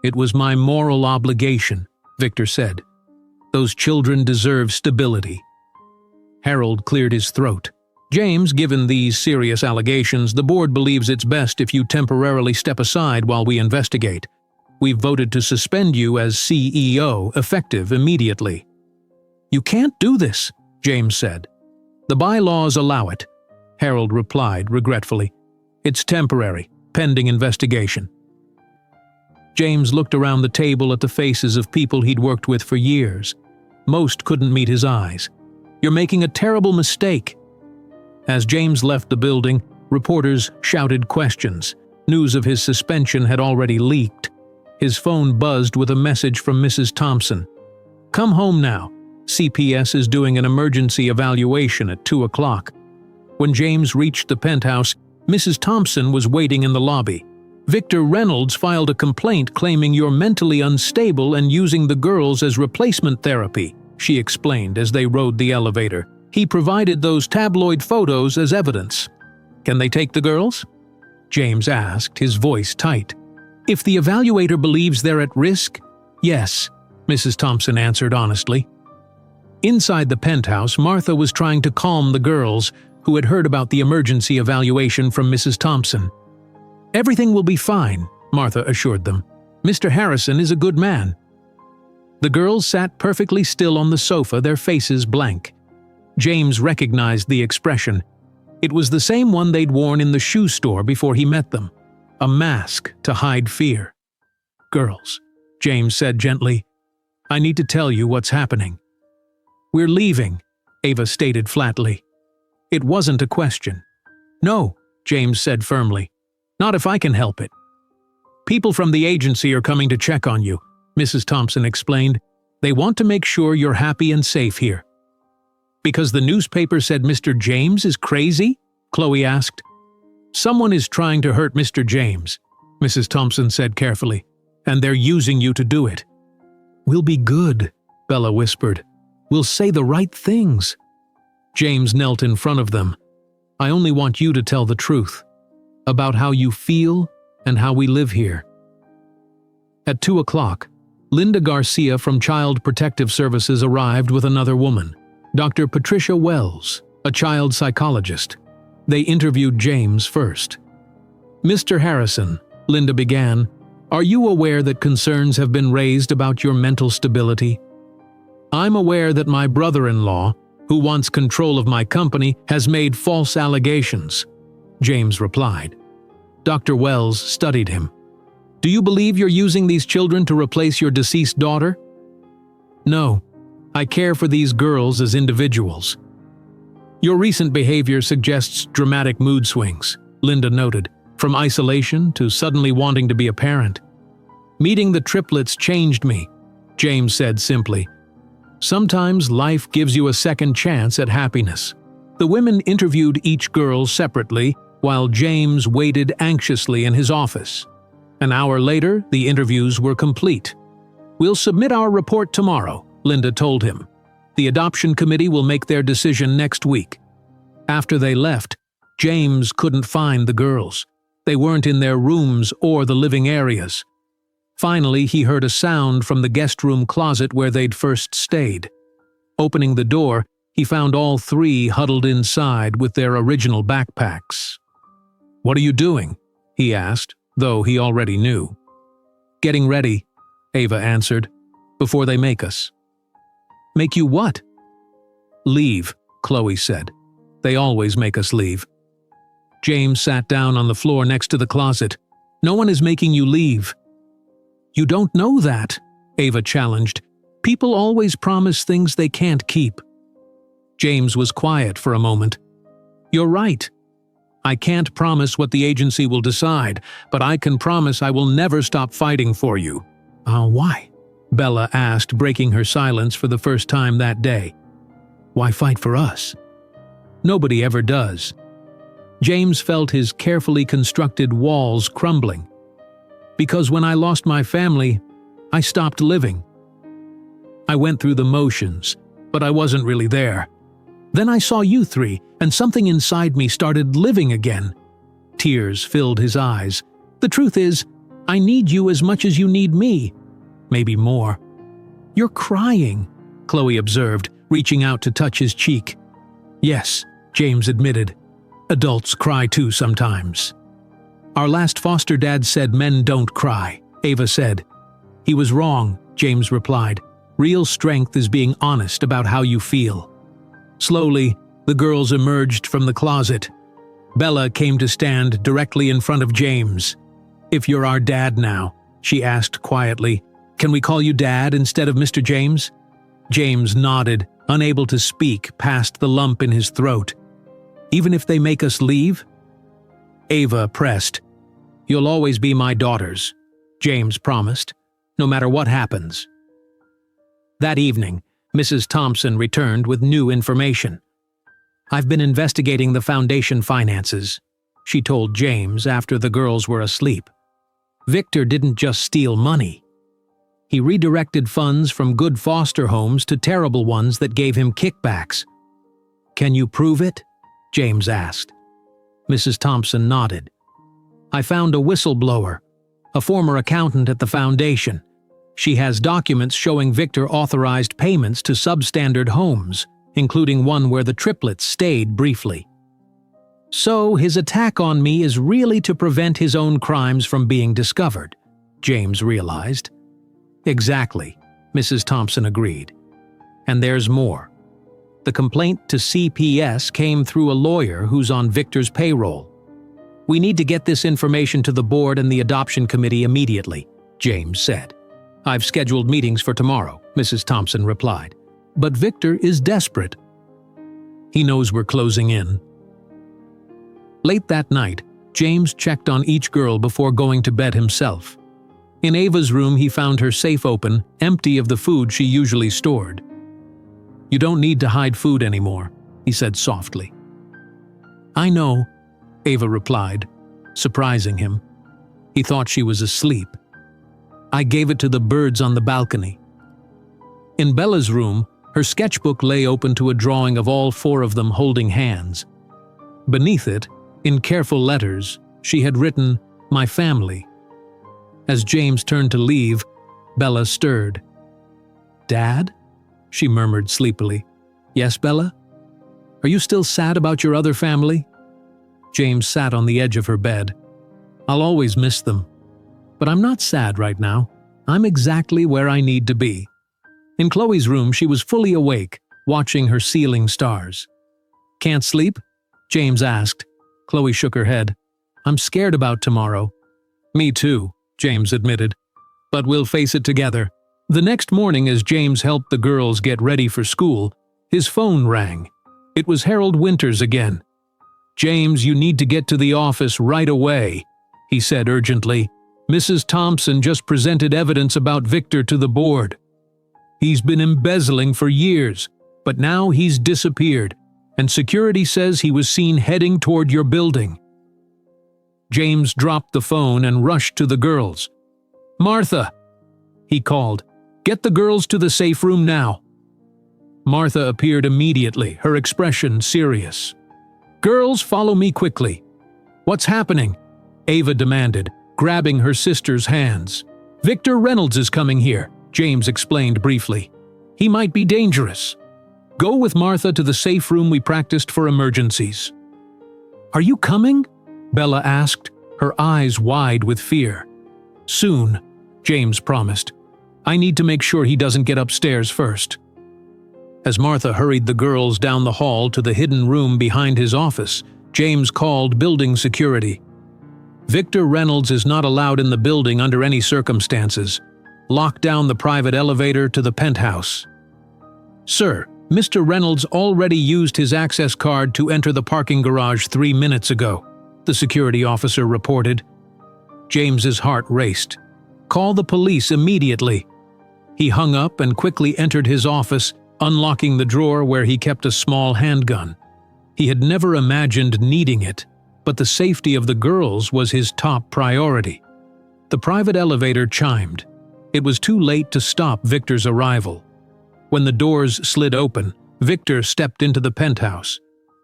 "It was my moral obligation," Victor said. "Those children deserve stability." Harold cleared his throat. "James, given these serious allegations, the board believes it's best if you temporarily step aside while we investigate. We've voted to suspend you as CEO, effective immediately." "You can't do this," James said. "The bylaws allow it," Harold replied regretfully. "It's temporary, pending investigation." James looked around the table at the faces of people he'd worked with for years. Most couldn't meet his eyes. "You're making a terrible mistake." As James left the building, reporters shouted questions. News of his suspension had already leaked. His phone buzzed with a message from Mrs. Thompson. "Come home now. CPS is doing an emergency evaluation at 2 o'clock. When James reached the penthouse, Mrs. Thompson was waiting in the lobby. "Victor Reynolds filed a complaint claiming you're mentally unstable and using the girls as replacement therapy," she explained as they rode the elevator. "He provided those tabloid photos as evidence. Can they take the girls?" James asked, his voice tight. If the evaluator believes they're at risk, yes, Mrs. Thompson answered honestly. Inside the penthouse, Martha was trying to calm the girls who had heard about the emergency evaluation from Mrs. Thompson. Everything will be fine, Martha assured them. Mr. Harrison is a good man. The girls sat perfectly still on the sofa, their faces blank. James recognized the expression. It was the same one they'd worn in the shoe store before he met them. A mask to hide fear. Girls, James said gently, I need to tell you what's happening. We're leaving, Ava stated flatly. It wasn't a question. No, James said firmly. Not if I can help it. People from the agency are coming to check on you, Mrs. Thompson explained. They want to make sure you're happy and safe here. Because the newspaper said Mr. James is crazy? Chloe asked. Someone is trying to hurt Mr. James, Mrs. Thompson said carefully, and they're using you to do it. We'll be good, Bella whispered. We'll say the right things. James knelt in front of them. I only want you to tell the truth about how you feel and how we live here. At 2 o'clock, Linda Garcia from Child Protective Services arrived with another woman, Dr. Patricia Wells, a child psychologist. They interviewed James first. Mr. Harrison, Linda began, are you aware that concerns have been raised about your mental stability? I'm aware that my brother-in-law, who wants control of my company, has made false allegations, James replied. Dr. Wells studied him. Do you believe you're using these children to replace your deceased daughter? No, I care for these girls as individuals. Your recent behavior suggests dramatic mood swings, Linda noted, from isolation to suddenly wanting to be a parent. Meeting the triplets changed me, James said simply. Sometimes life gives you a second chance at happiness. The women interviewed each girl separately, while James waited anxiously in his office. An hour later, the interviews were complete. We'll submit our report tomorrow, Linda told him. The adoption committee will make their decision next week. After they left, James couldn't find the girls. They weren't in their rooms or the living areas. Finally, he heard a sound from the guest room closet where they'd first stayed. Opening the door, he found all three huddled inside with their original backpacks. What are you doing? He asked, though he already knew. Getting ready, Ava answered, before they make us. Make you what? Leave, Chloe said. They always make us leave. James sat down on the floor next to the closet. No one is making you leave. You don't know that, Ava challenged. People always promise things they can't keep. James was quiet for a moment. You're right. I can't promise what the agency will decide, but I can promise I will never stop fighting for you. Why? Bella asked, breaking her silence for the first time that day. Why fight for us? Nobody ever does. James felt his carefully constructed walls crumbling. Because when I lost my family, I stopped living. I went through the motions, but I wasn't really there. Then I saw you three, and something inside me started living again. Tears filled his eyes. The truth is, I need you as much as you need me. Maybe more. You're crying, Chloe observed, reaching out to touch his cheek. Yes, James admitted. Adults cry too sometimes. Our last foster dad said men don't cry, Ava said. He was wrong, James replied. Real strength is being honest about how you feel. Slowly, the girls emerged from the closet. Bella came to stand directly in front of James. If you're our dad now, she asked quietly, can we call you Dad instead of Mr. James? James nodded, unable to speak past the lump in his throat. Even if they make us leave? Ava pressed. You'll always be my daughters, James promised, no matter what happens. That evening, Mrs. Thompson returned with new information. I've been investigating the foundation finances, she told James after the girls were asleep. Victor didn't just steal money. He redirected funds from good foster homes to terrible ones that gave him kickbacks. Can you prove it? James asked. Mrs. Thompson nodded. I found a whistleblower, a former accountant at the foundation. She has documents showing Victor authorized payments to substandard homes, including one where the triplets stayed briefly. So his attack on me is really to prevent his own crimes from being discovered, James realized. Exactly, Mrs. Thompson agreed. And there's more. The complaint to CPS came through a lawyer who's on Victor's payroll. We need to get this information to the board and the adoption committee immediately, James said. I've scheduled meetings for tomorrow, Mrs. Thompson replied. But Victor is desperate. He knows we're closing in. Late that night, James checked on each girl before going to bed himself. In Ava's room, he found her safe open, empty of the food she usually stored. You don't need to hide food anymore, he said softly. I know, Ava replied, surprising him. He thought she was asleep. I gave it to the birds on the balcony. In Bella's room, her sketchbook lay open to a drawing of all four of them holding hands. Beneath it, in careful letters, she had written, "My family." As James turned to leave, Bella stirred. "Dad?" she murmured sleepily. "Yes, Bella? Are you still sad about your other family?" James sat on the edge of her bed. "I'll always miss them. But I'm not sad right now. I'm exactly where I need to be." In Chloe's room, she was fully awake, watching her ceiling stars. "Can't sleep?" James asked. Chloe shook her head. "I'm scared about tomorrow." "Me too," James admitted. "But we'll face it together." The next morning, as James helped the girls get ready for school, his phone rang. It was Harold Winters again. "James, you need to get to the office right away," he said urgently. "Mrs. Thompson just presented evidence about Victor to the board. He's been embezzling for years, but now he's disappeared, and security says he was seen heading toward your building." James dropped the phone and rushed to the girls. "Martha," he called, "get the girls to the safe room now." Martha appeared immediately, her expression serious. "Girls, follow me quickly." "What's happening?" Ava demanded, grabbing her sister's hands. "Victor Reynolds is coming here," James explained briefly. "He might be dangerous. Go with Martha to the safe room we practiced for emergencies." "Are you coming?" Bella asked, her eyes wide with fear. "Soon," James promised. "I need to make sure he doesn't get upstairs first." As Martha hurried the girls down the hall to the hidden room behind his office, James called building security. "Victor Reynolds is not allowed in the building under any circumstances. Lock down the private elevator to the penthouse." "Sir, Mr. Reynolds already used his access card to enter the parking garage 3 minutes ago," the security officer reported. James's heart raced. "Call the police immediately." He hung up and quickly entered his office, unlocking the drawer where he kept a small handgun. He had never imagined needing it, but the safety of the girls was his top priority. The private elevator chimed. It was too late to stop Victor's arrival. When the doors slid open, Victor stepped into the penthouse.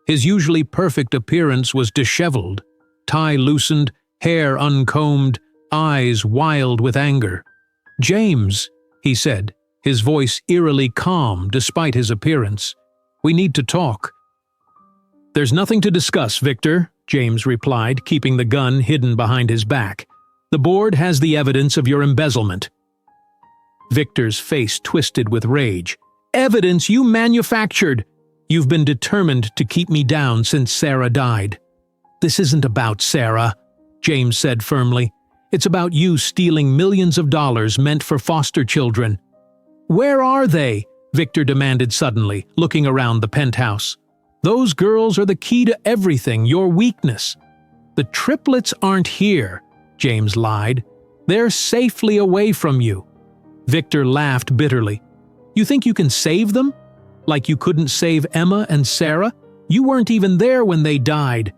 His usually perfect appearance was disheveled, tie loosened, hair uncombed, eyes wild with anger. "James," he said, his voice eerily calm despite his appearance. "We need to talk." "There's nothing to discuss, Victor," James replied, keeping the gun hidden behind his back. "The board has the evidence of your embezzlement." Victor's face twisted with rage. "Evidence you manufactured! You've been determined to keep me down since Sarah died." "This isn't about Sarah," James said firmly. "It's about you stealing millions of dollars meant for foster children." "Where are they?" Victor demanded suddenly, looking around the penthouse. "Those girls are the key to everything, your weakness." "The triplets aren't here," James lied. "They're safely away from you." Victor laughed bitterly. "You think you can save them? Like you couldn't save Emma and Sarah? You weren't even there when they died."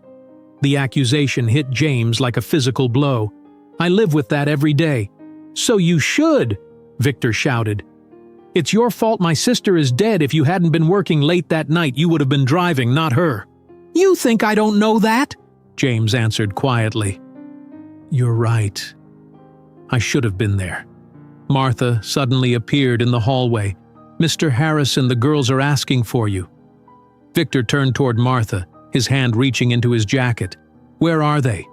The accusation hit James like a physical blow. "I live with that every day." "So you should," Victor shouted. "It's your fault my sister is dead. If you hadn't been working late that night, you would have been driving, not her." "You think I don't know that?" James answered quietly. You're right. I should have been there. Martha suddenly appeared in the hallway. Mr. Harrison, the girls are asking for you. Victor turned toward Martha, his hand reaching into his jacket. Where are they?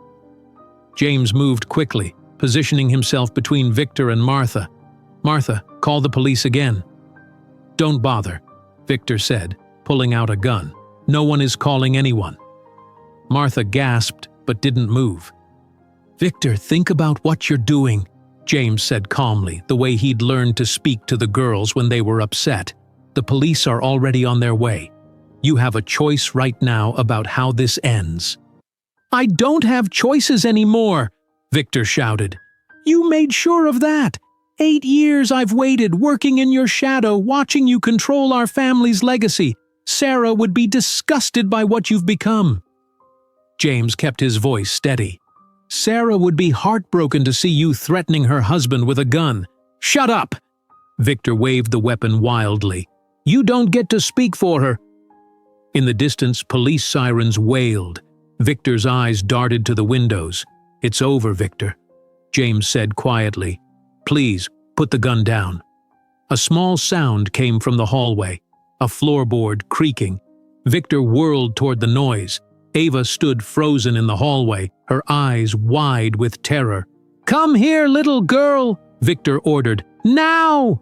James moved quickly, positioning himself between Victor and Martha. Martha, call the police again. Don't bother, Victor said, pulling out a gun. No one is calling anyone. Martha gasped but didn't move. Victor, think about what you're doing, James said calmly, the way he'd learned to speak to the girls when they were upset. The police are already on their way. You have a choice right now about how this ends. I don't have choices anymore, Victor shouted. You made sure of that. 8 years I've waited, working in your shadow, watching you control our family's legacy. Sarah would be disgusted by what you've become. James kept his voice steady. Sarah would be heartbroken to see you threatening her husband with a gun. Shut up! Victor waved the weapon wildly. You don't get to speak for her. In the distance, police sirens wailed. Victor's eyes darted to the windows. It's over, Victor, James said quietly. Please, put the gun down. A small sound came from the hallway, a floorboard creaking. Victor whirled toward the noise. Ava stood frozen in the hallway, her eyes wide with terror. Come here, little girl, Victor ordered. Now!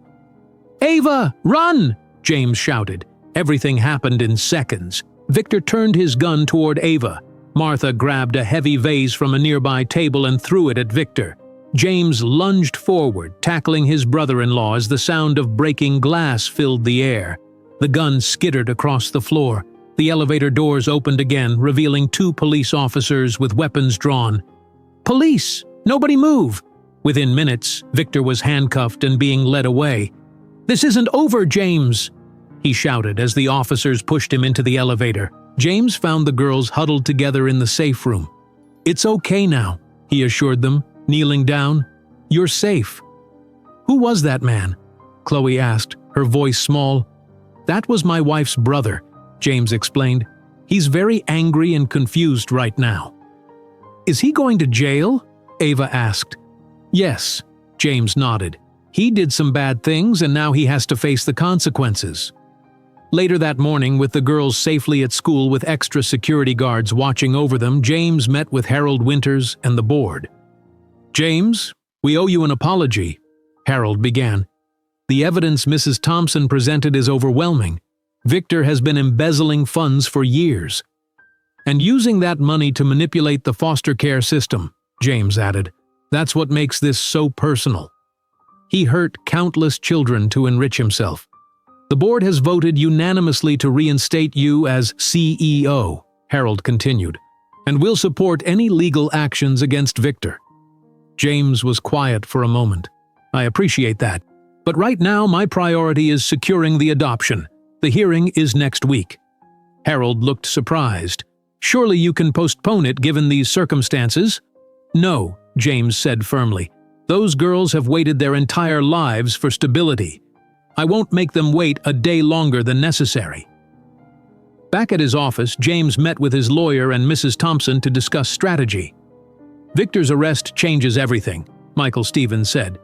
Ava, run! James shouted. Everything happened in seconds. Victor turned his gun toward Ava. Martha grabbed a heavy vase from a nearby table and threw it at Victor. James lunged forward, tackling his brother-in-law as the sound of breaking glass filled the air. The gun skittered across the floor. The elevator doors opened again, revealing 2 police officers with weapons drawn. Police! Nobody move! Within minutes, Victor was handcuffed and being led away. This isn't over, James! He shouted as the officers pushed him into the elevator. James found the girls huddled together in the safe room. It's okay now, he assured them, kneeling down. You're safe. Who was that man? Chloe asked, her voice small. That was my wife's brother, James explained. He's very angry and confused right now. Is he going to jail? Ava asked. Yes, James nodded. He did some bad things and now he has to face the consequences. Later that morning, with the girls safely at school with extra security guards watching over them, James met with Harold Winters and the board. James, we owe you an apology, Harold began. The evidence Mrs. Thompson presented is overwhelming. Victor has been embezzling funds for years. And using that money to manipulate the foster care system, James added. That's what makes this so personal. He hurt countless children to enrich himself. The board has voted unanimously to reinstate you as CEO, Harold continued, and will support any legal actions against Victor. James was quiet for a moment. I appreciate that. But right now, my priority is securing the adoption. The hearing is next week. Harold looked surprised. Surely you can postpone it given these circumstances? No, James said firmly. Those girls have waited their entire lives for stability. I won't make them wait a day longer than necessary. Back at his office, James met with his lawyer and Mrs. Thompson to discuss strategy. Victor's arrest changes everything, Michael Stevens said.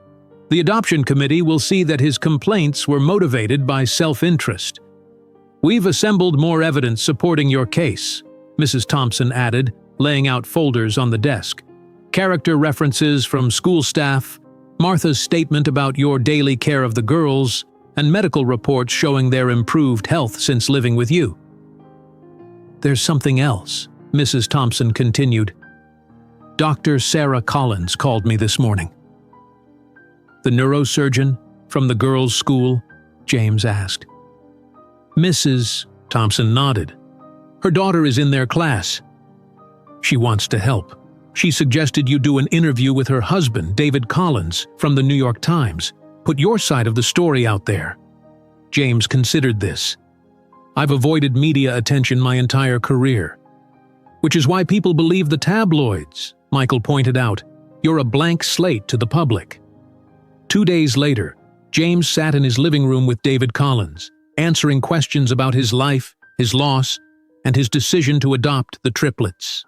The adoption committee will see that his complaints were motivated by self-interest. We've assembled more evidence supporting your case, Mrs. Thompson added, laying out folders on the desk. Character references from school staff, Martha's statement about your daily care of the girls, and medical reports showing their improved health since living with you. There's something else, Mrs. Thompson continued. Dr. Sarah Collins called me this morning. The neurosurgeon from the girls' school? James asked. Mrs. Thompson nodded. Her daughter is in their class. She wants to help. She suggested you do an interview with her husband, David Collins, from the New York Times. Put your side of the story out there. James considered this. I've avoided media attention my entire career. Which is why people believe the tabloids, Michael pointed out. You're a blank slate to the public. 2 days later, James sat in his living room with David Collins, answering questions about his life, his loss, and his decision to adopt the triplets.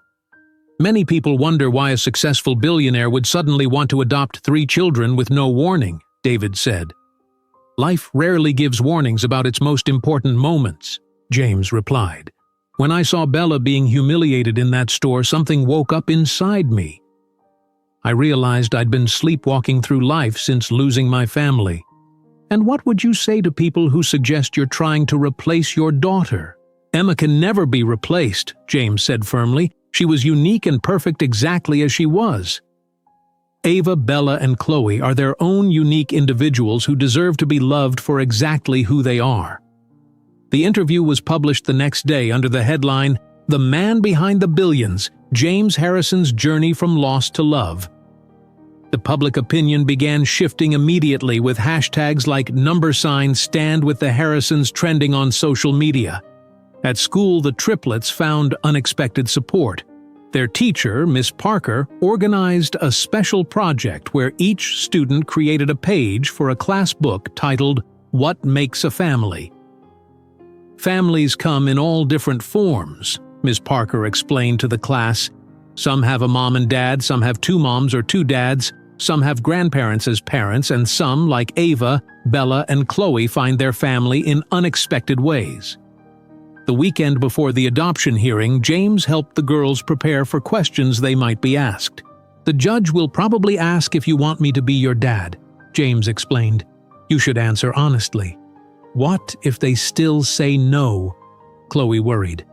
Many people wonder why a successful billionaire would suddenly want to adopt 3 children with no warning, David said. Life rarely gives warnings about its most important moments, James replied. When I saw Bella being humiliated in that store, something woke up inside me. I realized I'd been sleepwalking through life since losing my family. And what would you say to people who suggest you're trying to replace your daughter? Emma can never be replaced, James said firmly. She was unique and perfect exactly as she was. Ava, Bella, and Chloe are their own unique individuals who deserve to be loved for exactly who they are. The interview was published the next day under the headline, "The Man Behind the Billions, James Harrison's Journey from Lost to Love." The public opinion began shifting immediately with hashtags like #Stand with the Harrisons trending on social media. At school, the triplets found unexpected support. Their teacher, Miss Parker, organized a special project where each student created a page for a class book titled, "What Makes a Family?" Families come in all different forms, Miss Parker explained to the class. Some have a mom and dad, some have 2 moms or 2 dads, some have grandparents as parents, and some, like Ava, Bella, and Chloe, find their family in unexpected ways. The weekend before the adoption hearing, James helped the girls prepare for questions they might be asked. "The judge will probably ask if you want me to be your dad," James explained. "You should answer honestly." "What if they still say no?" Chloe worried.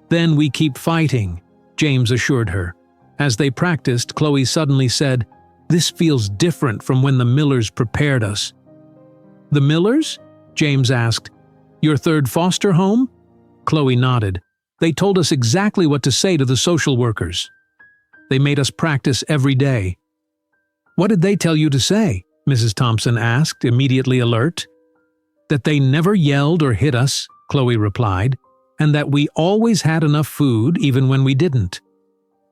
"Then we keep fighting," James assured her. As they practiced, Chloe suddenly said, "This feels different from when the Millers prepared us." "The Millers?" James asked. "Your 3rd foster home?" Chloe nodded. "They told us exactly what to say to the social workers. They made us practice every day." "What did they tell you to say?" Mrs. Thompson asked, immediately alert. "That they never yelled or hit us," Chloe replied, "and that we always had enough food even when we didn't."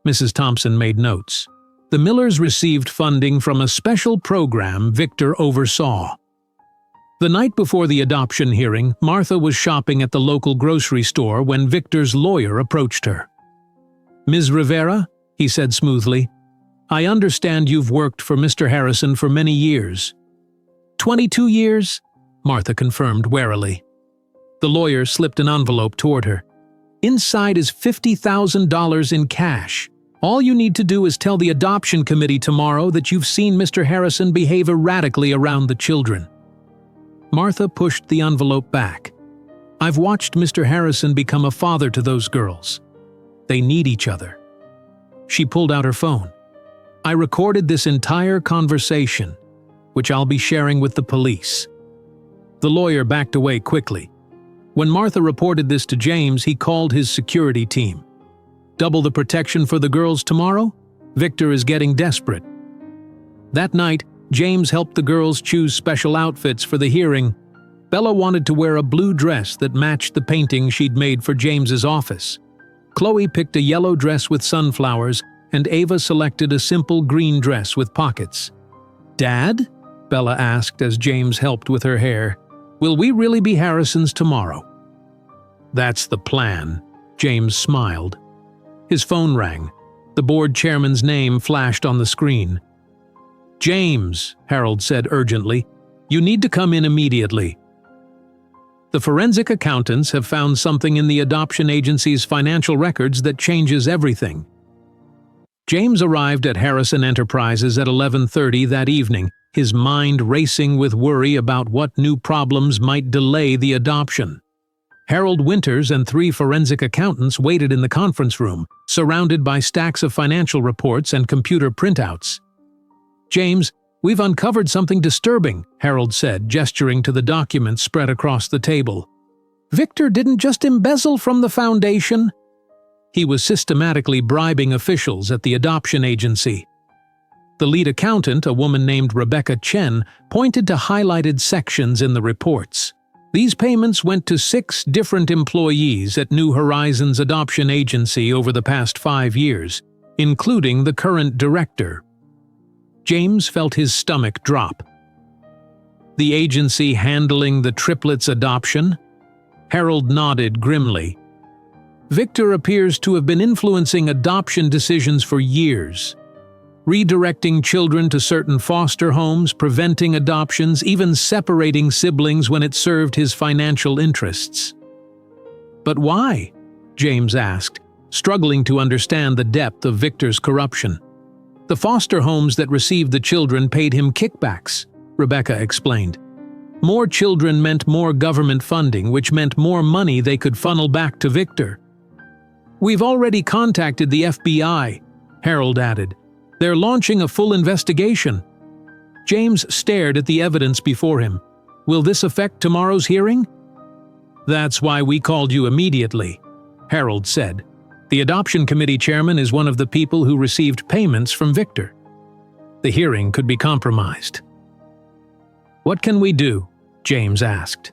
Mrs. Thompson made notes. The Millers received funding from a special program Victor oversaw. The night before the adoption hearing, Martha was shopping at the local grocery store when Victor's lawyer approached her. "Ms. Rivera," he said smoothly, "I understand you've worked for Mr. Harrison for many years." 22 years, Martha confirmed warily. The lawyer slipped an envelope toward her. "Inside is $50,000 in cash. All you need to do is tell the adoption committee tomorrow that you've seen Mr. Harrison behave erratically around the children." Martha pushed the envelope back. "I've watched Mr. Harrison become a father to those girls. They need each other." She pulled out her phone. "I recorded this entire conversation, which I'll be sharing with the police." The lawyer backed away quickly. When Martha reported this to James, he called his security team. "Double the protection for the girls tomorrow? Victor is getting desperate." That night, James helped the girls choose special outfits for the hearing. Bella wanted to wear a blue dress that matched the painting she'd made for James's office. Chloe picked a yellow dress with sunflowers, and Ava selected a simple green dress with pockets. "Dad?" Bella asked as James helped with her hair. "Will we really be Harrisons tomorrow?" "That's the plan," James smiled. His phone rang. The board chairman's name flashed on the screen. "James," Harold said urgently, "you need to come in immediately. The forensic accountants have found something in the adoption agency's financial records that changes everything." James arrived at Harrison Enterprises at 11:30 that evening, his mind racing with worry about what new problems might delay the adoption. Harold Winters and 3 forensic accountants waited in the conference room, surrounded by stacks of financial reports and computer printouts. "James, we've uncovered something disturbing," Harold said, gesturing to the documents spread across the table. "Victor didn't just embezzle from the foundation. He was systematically bribing officials at the adoption agency." The lead accountant, a woman named Rebecca Chen, pointed to highlighted sections in the reports. These payments went to 6 different employees at New Horizons Adoption Agency over the past 5 years, including the current director. James felt his stomach drop. "The agency handling the triplets' adoption?" Harold nodded grimly. Victor appears to have been influencing adoption decisions for years, redirecting children to certain foster homes, preventing adoptions, even separating siblings when it served his financial interests. But why? James asked, struggling to understand the depth of Victor's corruption. The foster homes that received the children paid him kickbacks, Rebecca explained. More children meant more government funding, which meant more money they could funnel back to Victor. "We've already contacted the FBI," Harold added. "They're launching a full investigation." James stared at the evidence before him. "Will this affect tomorrow's hearing?" "That's why we called you immediately," Harold said. "The adoption committee chairman is one of the people who received payments from Victor. The hearing could be compromised." "What can we do?" James asked.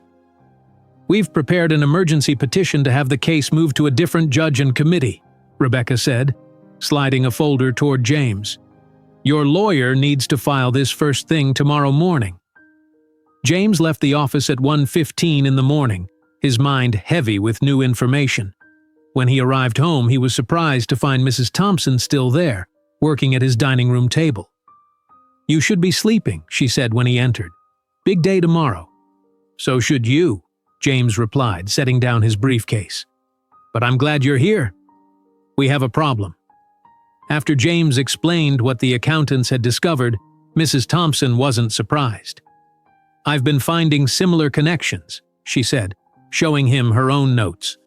"We've prepared an emergency petition to have the case moved to a different judge and committee," Rebecca said, sliding a folder toward James. "Your lawyer needs to file this first thing tomorrow morning." James left the office at 1:15 in the morning, his mind heavy with new information. When he arrived home, he was surprised to find Mrs. Thompson still there, working at his dining room table. "You should be sleeping," she said when he entered. "Big day tomorrow." "So should you," James replied, setting down his briefcase. "But I'm glad you're here. We have a problem." After James explained what the accountants had discovered, Mrs. Thompson wasn't surprised. "I've been finding similar connections," she said, showing him her own notes.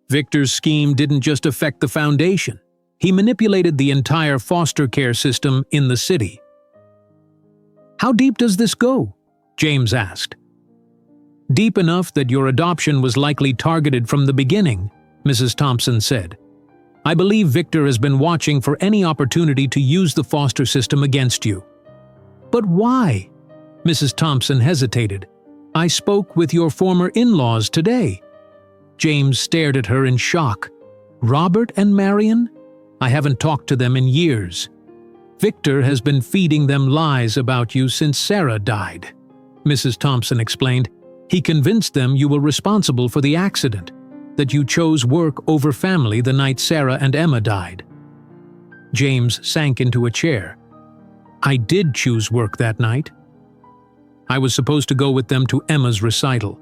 "Victor's scheme didn't just affect the foundation. He manipulated the entire foster care system in the city." "How deep does this go?" James asked. "Deep enough that your adoption was likely targeted from the beginning," Mrs. Thompson said. "I believe Victor has been watching for any opportunity to use the foster system against you." "But why?" Mrs. Thompson hesitated. "I spoke with your former in-laws today." James stared at her in shock. "Robert and Marion? I haven't talked to them in years. Victor has been feeding them lies about you since Sarah died," Mrs. Thompson explained. "He convinced them you were responsible for the accident, that you chose work over family the night Sarah and Emma died." James sank into a chair. "I did choose work that night. I was supposed to go with them to Emma's recital.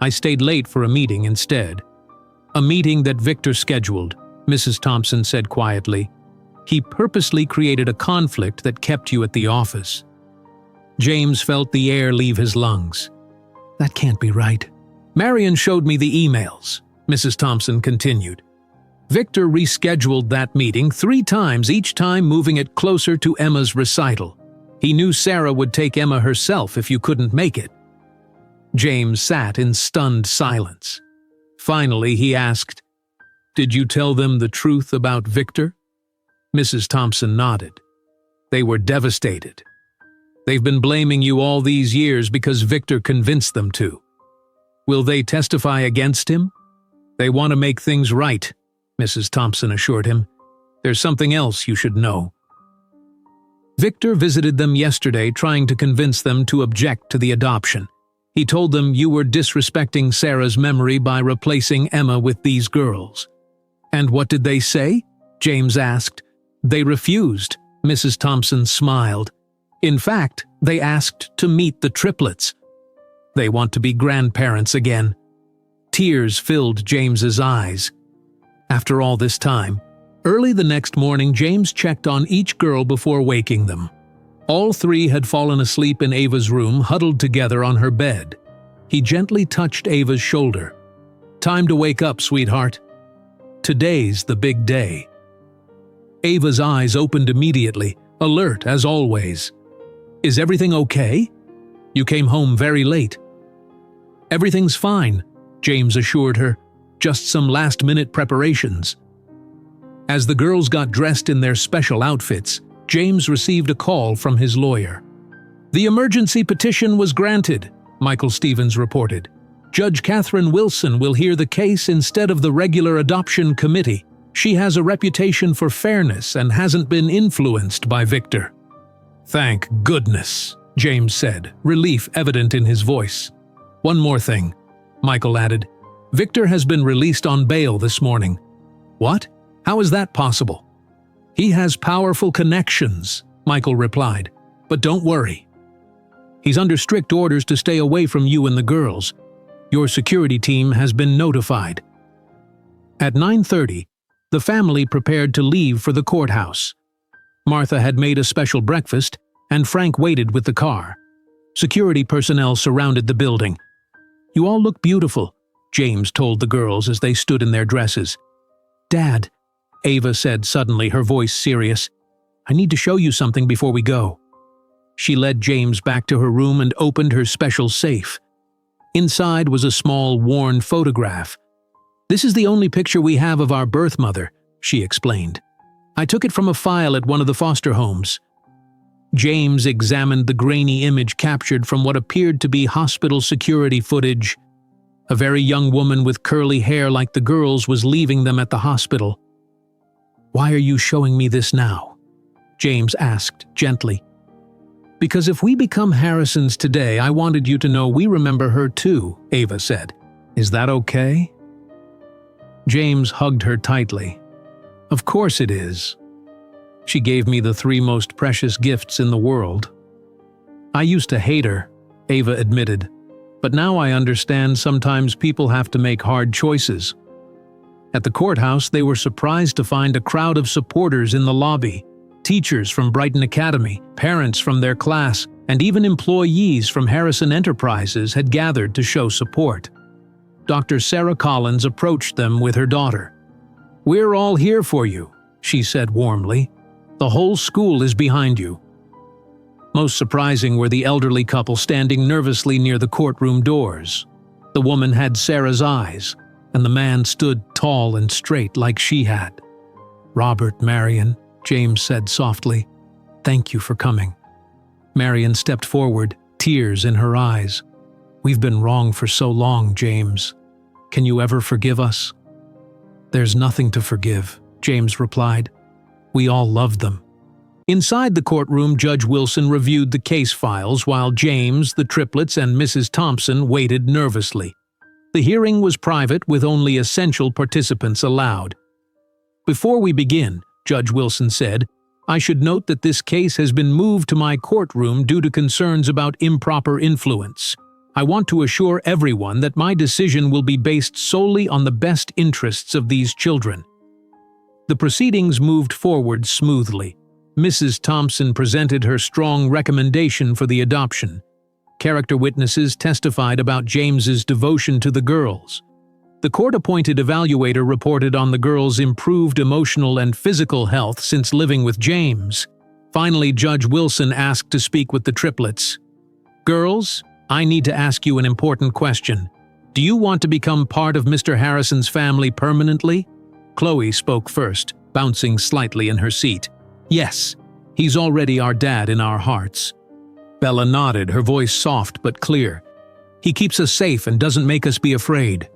I stayed late for a meeting instead." "A meeting that Victor scheduled," Mrs. Thompson said quietly. "He purposely created a conflict that kept you at the office." James felt the air leave his lungs. "That can't be right." "Marion showed me the emails," Mrs. Thompson continued. "Victor rescheduled that meeting 3 times, each time moving it closer to Emma's recital. He knew Sarah would take Emma herself if you couldn't make it." James sat in stunned silence. Finally, he asked, "Did you tell them the truth about Victor?" Mrs. Thompson nodded. "They were devastated. They've been blaming you all these years because Victor convinced them to. Will they testify against him?" "They want to make things right," Mrs. Thompson assured him. "There's something else you should know. Victor visited them yesterday trying to convince them to object to the adoption. He told them you were disrespecting Sarah's memory by replacing Emma with these girls." "And what did they say?" James asked. "They refused," Mrs. Thompson smiled. "In fact, they asked to meet the triplets. They want to be grandparents again." Tears filled James's eyes. After all this time, early the next morning James checked on each girl before waking them. All 3 had fallen asleep in Ava's room, huddled together on her bed. He gently touched Ava's shoulder. "Time to wake up, sweetheart. Today's the big day." Ava's eyes opened immediately, alert as always. "Is everything okay? You came home very late." "Everything's fine," James assured her. "Just some last-minute preparations." As the girls got dressed in their special outfits, James received a call from his lawyer. "The emergency petition was granted," Michael Stevens reported. "Judge Catherine Wilson will hear the case instead of the regular adoption committee. She has a reputation for fairness and hasn't been influenced by Victor." "Thank goodness," James said, relief evident in his voice. "One more thing," Michael added. "Victor has been released on bail this morning. "What? How is that possible?" "He has powerful connections," Michael replied. "But don't worry. He's under strict orders to stay away from you and the girls. Your security team has been notified." At 9:30, the family prepared to leave for the courthouse. Martha had made a special breakfast, and Frank waited with the car. Security personnel surrounded the building. "You all look beautiful," James told the girls as they stood in their dresses. "Dad," Ava said suddenly, her voice serious, "I need to show you something before we go." She led James back to her room and opened her special safe. Inside was a small, worn photograph. "This is the only picture we have of our birth mother," she explained. "I took it from a file at one of the foster homes." James examined the grainy image captured from what appeared to be hospital security footage. A very young woman with curly hair like the girls was leaving them at the hospital. "Why are you showing me this now?" James asked gently. "Because if we become Harrisons today, I wanted you to know we remember her too," Ava said. "Is that okay?" James hugged her tightly. "Of course it is. She gave me the 3 most precious gifts in the world." "I used to hate her," Ava admitted, "but now I understand sometimes people have to make hard choices." At the courthouse, they were surprised to find a crowd of supporters in the lobby. Teachers from Brighton Academy, parents from their class, and even employees from Harrison Enterprises had gathered to show support. Dr. Sarah Collins approached them with her daughter. "We're all here for you," she said warmly. "The whole school is behind you." Most surprising were the elderly couple standing nervously near the courtroom doors. The woman had Sarah's eyes, and the man stood tall and straight like she had. "Robert, Marion," James said softly, "thank you for coming." Marion stepped forward, tears in her eyes. "We've been wrong for so long, James. Can you ever forgive us?" "There's nothing to forgive," James replied. "We all loved them." Inside the courtroom, Judge Wilson reviewed the case files while James, the triplets, and Mrs. Thompson waited nervously. The hearing was private with only essential participants allowed. "Before we begin," Judge Wilson said, "I should note that this case has been moved to my courtroom due to concerns about improper influence. I want to assure everyone that my decision will be based solely on the best interests of these children." The proceedings moved forward smoothly. Mrs. Thompson presented her strong recommendation for the adoption. Character witnesses testified about James's devotion to the girls. The court-appointed evaluator reported on the girls' improved emotional and physical health since living with James. Finally, Judge Wilson asked to speak with the triplets. "Girls, I need to ask you an important question. Do you want to become part of Mr. Harrison's family permanently?" Chloe spoke first, bouncing slightly in her seat. "Yes, he's already our dad in our hearts." Bella nodded, her voice soft but clear. "He keeps us safe and doesn't make us be afraid."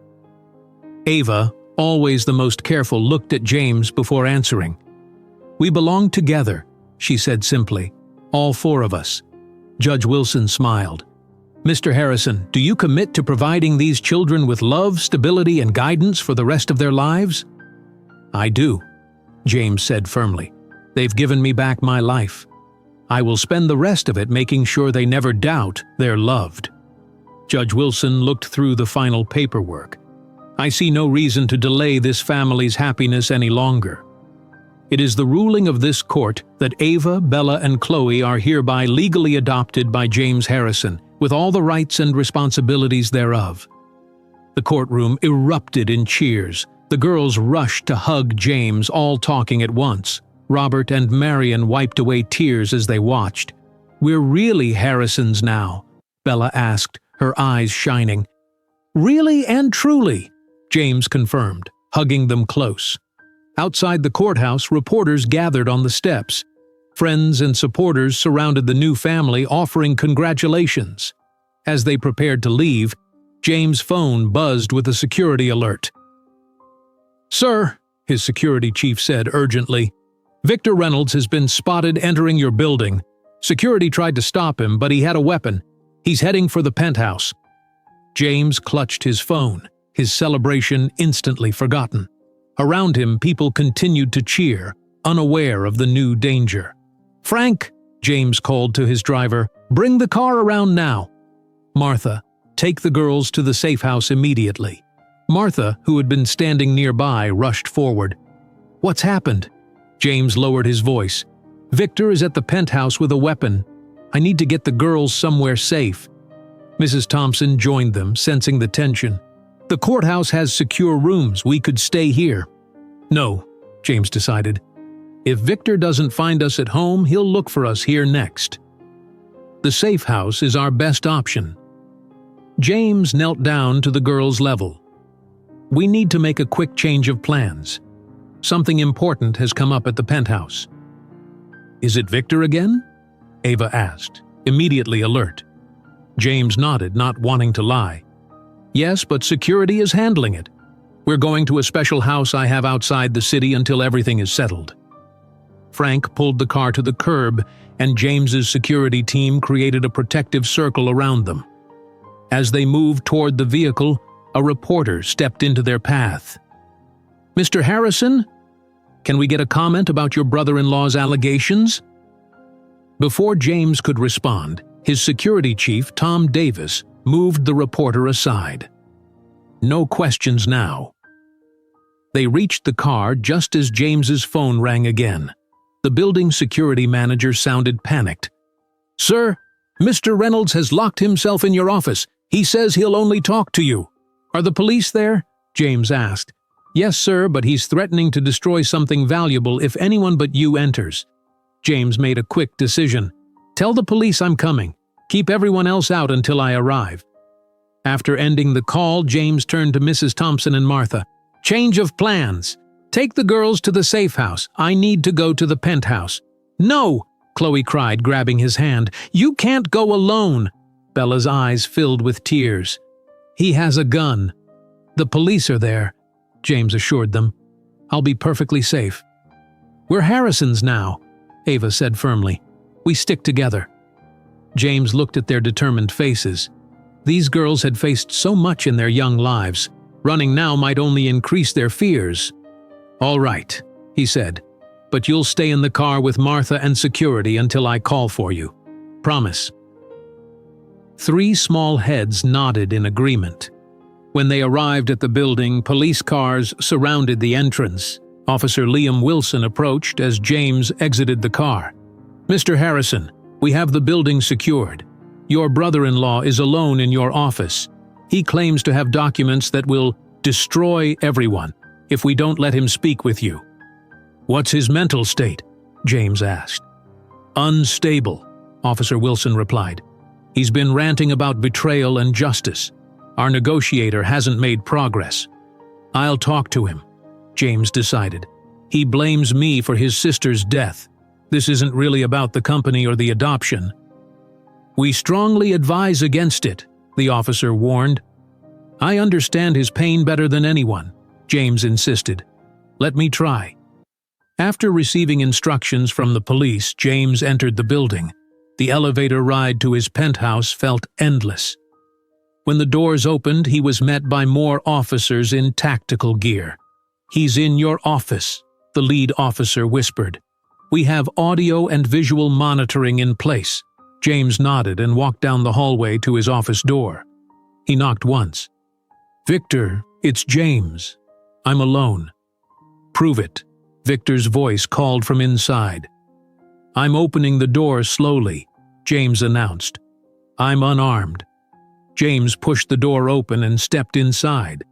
Ava, always the most careful, looked at James before answering. "We belong together," she said simply. "All 4 of us." Judge Wilson smiled. "Mr. Harrison, do you commit to providing these children with love, stability, and guidance for the rest of their lives?" "I do," James said firmly. "They've given me back my life. I will spend the rest of it making sure they never doubt they're loved." Judge Wilson looked through the final paperwork. "I see no reason to delay this family's happiness any longer. It is the ruling of this court that Ava, Bella, and Chloe are hereby legally adopted by James Harrison, with all the rights and responsibilities thereof." The courtroom erupted in cheers. The girls rushed to hug James, all talking at once. Robert and Marion wiped away tears as they watched. "We're really Harrisons now?" Bella asked, her eyes shining. "Really and truly," James confirmed, hugging them close. Outside the courthouse, reporters gathered on the steps. Friends and supporters surrounded the new family, offering congratulations. As they prepared to leave, James' phone buzzed with a security alert. "Sir," his security chief said urgently, "Victor Reynolds has been spotted entering your building. Security tried to stop him, but he had a weapon. He's heading for the penthouse." James clutched his phone, his celebration instantly forgotten. Around him, people continued to cheer, unaware of the new danger. "Frank," James called to his driver, "bring the car around now." "Martha, take the girls to the safe house immediately." Martha, who had been standing nearby, rushed forward. "What's happened?" James lowered his voice. "Victor is at the penthouse with a weapon. I need to get the girls somewhere safe." Mrs. Thompson joined them, sensing the tension. "The courthouse has secure rooms. We could stay here." "No," James decided. "If Victor doesn't find us at home, he'll look for us here next. The safe house is our best option." James knelt down to the girls' level. "We need to make a quick change of plans. Something important has come up at the penthouse." "Is it Victor again?" Ava asked, immediately alert. James nodded, not wanting to lie. "Yes, but security is handling it. We're going to a special house I have outside the city until everything is settled." Frank pulled the car to the curb, and James's security team created a protective circle around them. As they moved toward the vehicle, a reporter stepped into their path. "Mr. Harrison, can we get a comment about your brother-in-law's allegations?" Before James could respond, his security chief, Tom Davis, moved the reporter aside. "No questions now." They reached the car just as James's phone rang again. The building security manager sounded panicked. "Sir, Mr. Reynolds has locked himself in your office. He says he'll only talk to you." "Are the police there?" James asked. "Yes, sir, but he's threatening to destroy something valuable if anyone but you enters." James made a quick decision. "Tell the police I'm coming. Keep everyone else out until I arrive." After ending the call, James turned to Mrs. Thompson and Martha. "Change of plans. Take the girls to the safe house. I need to go to the penthouse." "No!" Chloe cried, grabbing his hand. "You can't go alone." Bella's eyes filled with tears. "He has a gun." "The police are there," James assured them. "I'll be perfectly safe." "We're Harrisons now," Ava said firmly. "We stick together." James looked at their determined faces. These girls had faced so much in their young lives. Running now might only increase their fears. "All right," he said, "but you'll stay in the car with Martha and security until I call for you. Promise." 3 small heads nodded in agreement. When they arrived at the building, police cars surrounded the entrance. Officer Liam Wilson approached as James exited the car. "Mr. Harrison, we have the building secured. Your brother-in-law is alone in your office. He claims to have documents that will destroy everyone if we don't let him speak with you." "What's his mental state?" James asked. "Unstable," Officer Wilson replied. "He's been ranting about betrayal and justice. Our negotiator hasn't made progress." "I'll talk to him," James decided. "He blames me for his sister's death. This isn't really about the company or the adoption." "We strongly advise against it," the officer warned. "I understand his pain better than anyone," James insisted. "Let me try." After receiving instructions from the police, James entered the building. The elevator ride to his penthouse felt endless. When the doors opened, he was met by more officers in tactical gear. "He's in your office," the lead officer whispered. "We have audio and visual monitoring in place." James nodded and walked down the hallway to his office door. He knocked once. "Victor, it's James. I'm alone." "Prove it," Victor's voice called from inside. "I'm opening the door slowly," James announced. "I'm unarmed." James pushed the door open and stepped inside.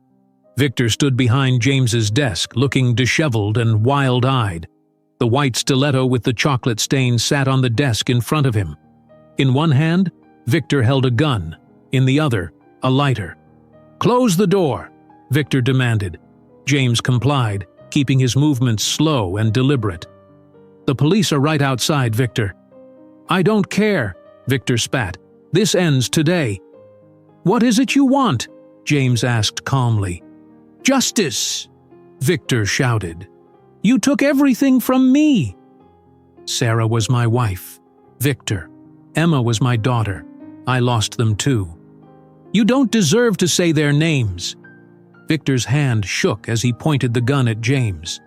Victor stood behind James's desk, looking disheveled and wild-eyed. The white stiletto with the chocolate stain sat on the desk in front of him. In one hand, Victor held a gun. In the other, a lighter. "Close the door," Victor demanded. James complied, keeping his movements slow and deliberate. "The police are right outside, Victor." "I don't care," Victor spat. "This ends today." "What is it you want?" James asked calmly. "Justice!" Victor shouted. "You took everything from me." "Sarah was my wife. Victor. Emma was my daughter. I lost them too." "You don't deserve to say their names." Victor's hand shook as he pointed the gun at James.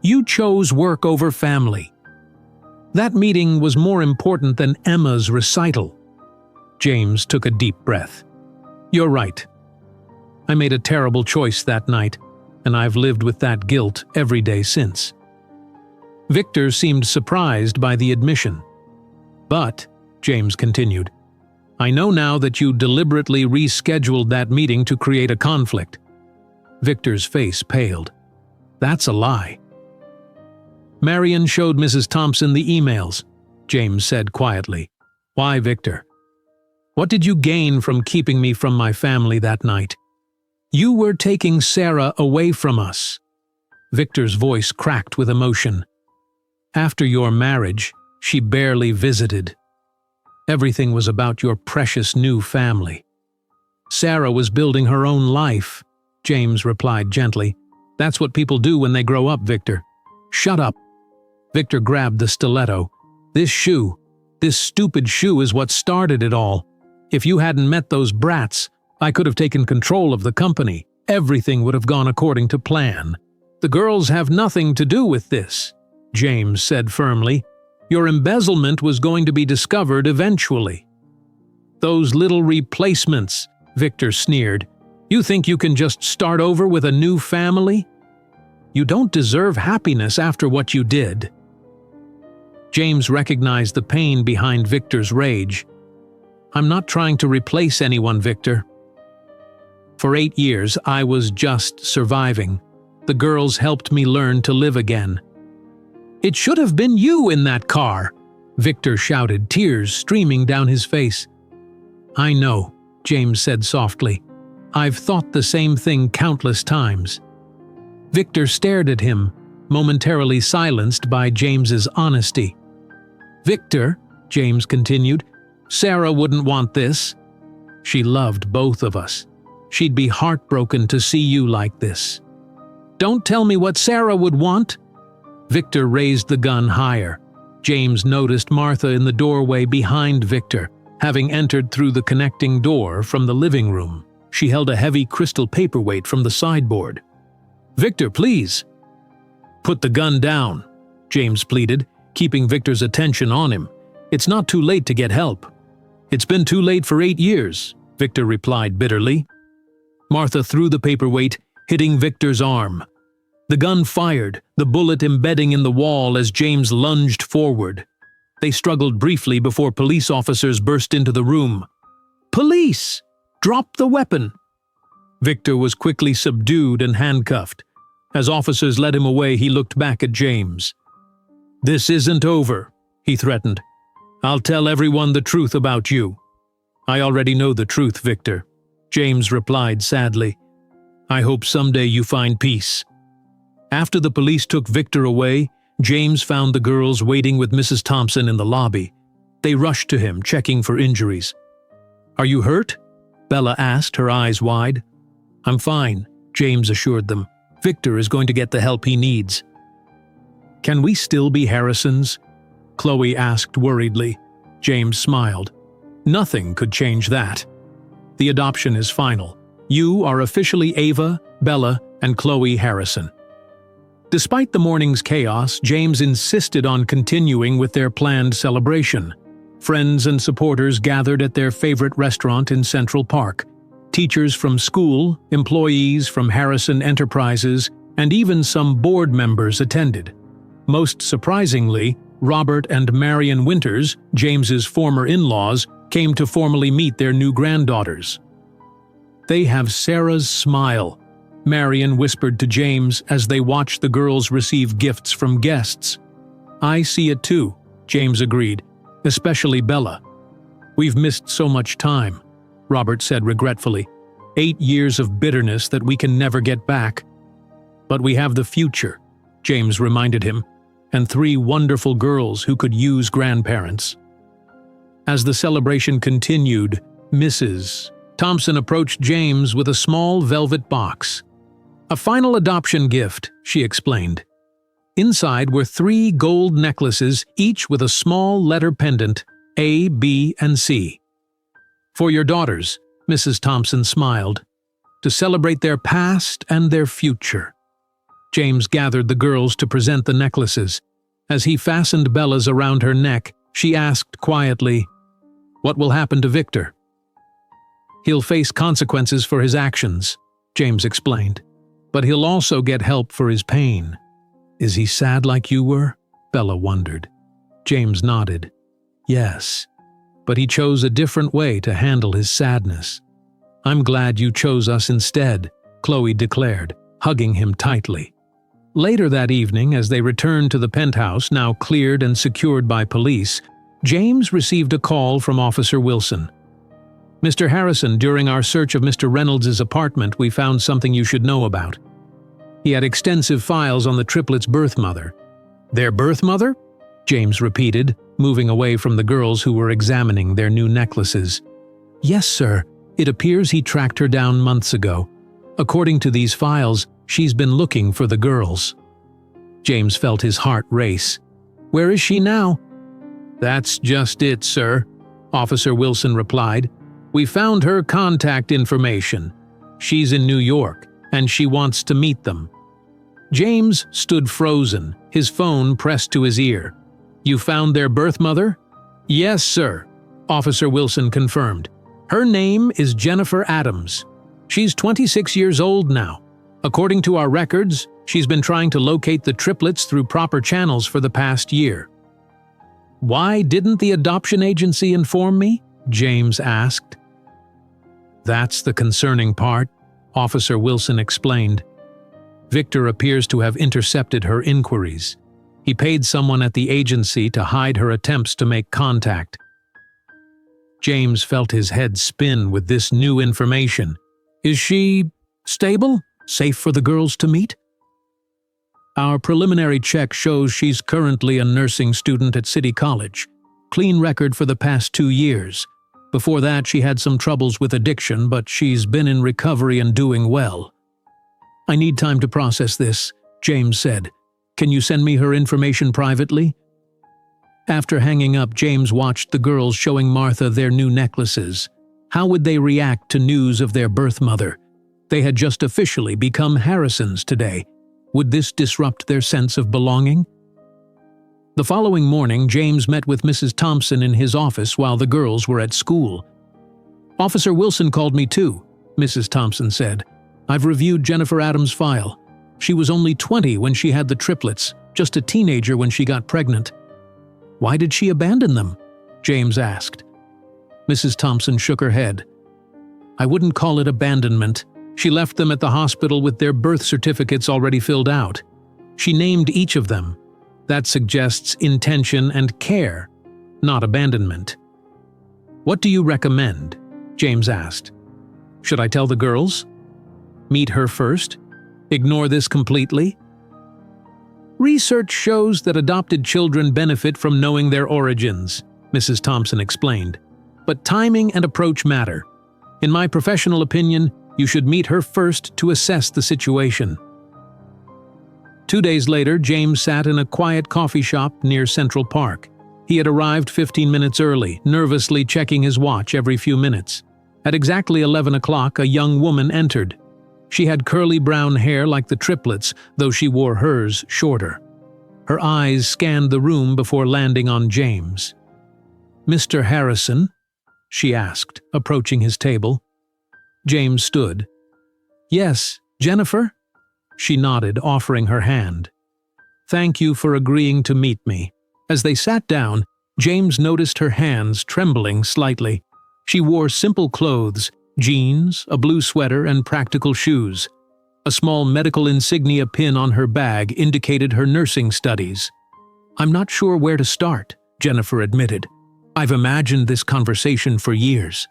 You chose work over family. That meeting was more important than Emma's recital. James took a deep breath. You're right. I made a terrible choice that night, and I've lived with that guilt every day since. Victor seemed surprised by the admission. But, James continued, I know now that you deliberately rescheduled that meeting to create a conflict. Victor's face paled. That's a lie. Marion showed Mrs. Thompson the emails, James said quietly. Why, Victor? What did you gain from keeping me from my family that night? You were taking Sarah away from us. Victor's voice cracked with emotion. After your marriage, she barely visited. Everything was about your precious new family. Sarah was building her own life, James replied gently. That's what people do when they grow up, Victor. Shut up. Victor grabbed the stiletto. This stupid shoe is what started it all. If you hadn't met those brats, I could have taken control of the company. Everything would have gone according to plan. The girls have nothing to do with this, James said firmly. Your embezzlement was going to be discovered eventually. Those little replacements, Victor sneered. You think you can just start over with a new family? You don't deserve happiness after what you did. James recognized the pain behind Victor's rage. I'm not trying to replace anyone, Victor. For 8 years, I was just surviving. The girls helped me learn to live again. It should have been you in that car, Victor shouted, tears streaming down his face. I know, James said softly. I've thought the same thing countless times. Victor stared at him, momentarily silenced by James's honesty. Victor, James continued, Sarah wouldn't want this. She loved both of us. She'd be heartbroken to see you like this. Don't tell me what Sarah would want. Victor raised the gun higher. James noticed Martha in the doorway behind Victor, having entered through the connecting door from the living room. She held a heavy crystal paperweight from the sideboard. Victor, please. Put the gun down, James pleaded, keeping Victor's attention on him. It's not too late to get help. It's been too late for 8 years, Victor replied bitterly. Martha threw the paperweight, hitting Victor's arm. The gun fired, the bullet embedding in the wall as James lunged forward. They struggled briefly before police officers burst into the room. Police! Drop the weapon! Victor was quickly subdued and handcuffed. As officers led him away, he looked back at James. This isn't over, he threatened. I'll tell everyone the truth about you. I already know the truth, Victor, James replied sadly. I hope someday you find peace. After the police took Victor away, James found the girls waiting with Mrs. Thompson in the lobby. They rushed to him, checking for injuries. Are you hurt? Bella asked, her eyes wide. I'm fine, James assured them. Victor is going to get the help he needs. Can we still be Harrisons? Chloe asked worriedly. James smiled. Nothing could change that. The adoption is final. You are officially Ava, Bella, and Chloe Harrison. Despite the morning's chaos, James insisted on continuing with their planned celebration. Friends and supporters gathered at their favorite restaurant in Central Park. Teachers from school, employees from Harrison Enterprises, and even some board members attended. Most surprisingly, Robert and Marion Winters, James's former in-laws, came to formally meet their new granddaughters. They have Sarah's smile, Marion whispered to James as they watched the girls receive gifts from guests. I see it too, James agreed, especially Bella. We've missed so much time, Robert said regretfully. 8 years of bitterness that we can never get back. But we have the future, James reminded him, and 3 wonderful girls who could use grandparents. As the celebration continued, Mrs. Thompson approached James with a small velvet box. A final adoption gift, she explained. Inside were 3 gold necklaces, each with a small letter pendant, A, B, and C. For your daughters, Mrs. Thompson smiled. to celebrate their past and their future. James gathered the girls to present the necklaces. As he fastened Bella's around her neck, she asked quietly, "What will happen to Victor?" "He'll face consequences for his actions," James explained. "But he'll also get help for his pain." "Is he sad like you were?" Bella wondered. James nodded. "Yes, but he chose a different way to handle his sadness." "I'm glad you chose us instead," Chloe declared, hugging him tightly. Later that evening, as they returned to the penthouse, now cleared and secured by police, James received a call from Officer Wilson. "Mr. Harrison, during our search of Mr. Reynolds' apartment, we found something you should know about." He had extensive files on the triplets' birth mother. "Their birth mother?" James repeated, moving away from the girls who were examining their new necklaces. "Yes, sir. It appears he tracked her down months ago. According to these files, she's been looking for the girls." James felt his heart race. "Where is she now?" "That's just it, sir," Officer Wilson replied. "We found her contact information. She's in New York, and she wants to meet them." James stood frozen, his phone pressed to his ear. "You found their birth mother?" "Yes, sir," Officer Wilson confirmed. "Her name is Jennifer Adams. She's 26 years old now. According to our records, she's been trying to locate the triplets through proper channels for the past year." "Why didn't the adoption agency inform me?" James asked. "That's the concerning part," Officer Wilson explained. "Victor appears to have intercepted her inquiries. He paid someone at the agency to hide her attempts to make contact." James felt his head spin with this new information. "Is she stable? Safe for the girls to meet?" "Our preliminary check shows she's currently a nursing student at City College. Clean record for the past 2 years. Before that, she had some troubles with addiction, but she's been in recovery and doing well." "I need time to process this," James said. "Can you send me her information privately?" After hanging up, James watched the girls showing Martha their new necklaces. How would they react to news of their birth mother? They had just officially become Harrisons today. Would this disrupt their sense of belonging? The following morning, James met with Mrs. Thompson in his office while the girls were at school. "Officer Wilson called me too," Mrs. Thompson said. "I've reviewed Jennifer Adams' file. She was only 20 when she had the triplets, just a teenager when she got pregnant." "Why did she abandon them?" James asked. Mrs. Thompson shook her head. "I wouldn't call it abandonment. She left them at the hospital with their birth certificates already filled out. She named each of them. That suggests intention and care, not abandonment." "What do you recommend?" James asked. "Should I tell the girls? Meet her first? Ignore this completely?" "Research shows that adopted children benefit from knowing their origins," Mrs. Thompson explained. "But timing and approach matter. In my professional opinion, you should meet her first to assess the situation." 2 days later, James sat in a quiet coffee shop near Central Park. He had arrived 15 minutes early, nervously checking his watch every few minutes. At exactly 11 o'clock, a young woman entered. She had curly brown hair like the triplets, though she wore hers shorter. Her eyes scanned the room before landing on James. "Mr. Harrison?" she asked, approaching his table. James stood. "Yes, Jennifer?" She nodded, offering her hand. "Thank you for agreeing to meet me." As they sat down, James noticed her hands trembling slightly. She wore simple clothes, jeans, a blue sweater, and practical shoes. A small medical insignia pin on her bag indicated her nursing studies. "I'm not sure where to start," Jennifer admitted. "I've imagined this conversation for years."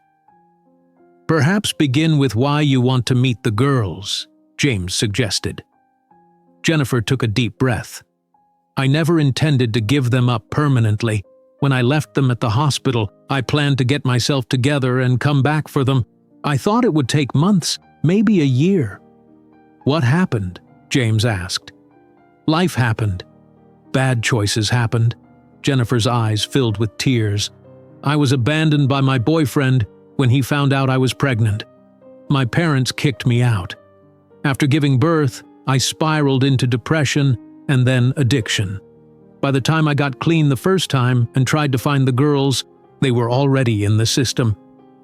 "Perhaps begin with why you want to meet the girls," James suggested. Jennifer took a deep breath. "I never intended to give them up permanently. When I left them at the hospital, I planned to get myself together and come back for them. I thought it would take months, maybe a year." "What happened?" James asked. "Life happened. Bad choices happened." Jennifer's eyes filled with tears. "I was abandoned by my boyfriend when he found out I was pregnant. My parents kicked me out. After giving birth, I spiraled into depression and then addiction. By the time I got clean the first time and tried to find the girls, they were already in the system.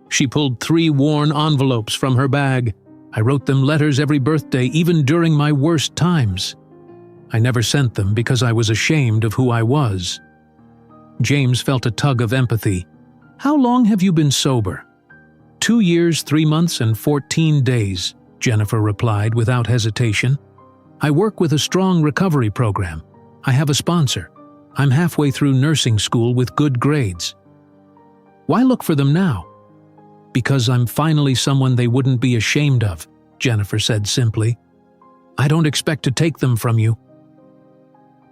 She pulled 3 worn envelopes from her bag. I wrote them letters every birthday, even during my worst times. I never sent them because I was ashamed of who I was. James felt a tug of empathy. How long have you been sober? 2 years, 3 months, and 14 days, Jennifer replied without hesitation. I work with a strong recovery program. I have a sponsor. I'm halfway through nursing school with good grades. Why look for them now? Because I'm finally someone they wouldn't be ashamed of, Jennifer said simply. I don't expect to take them from you.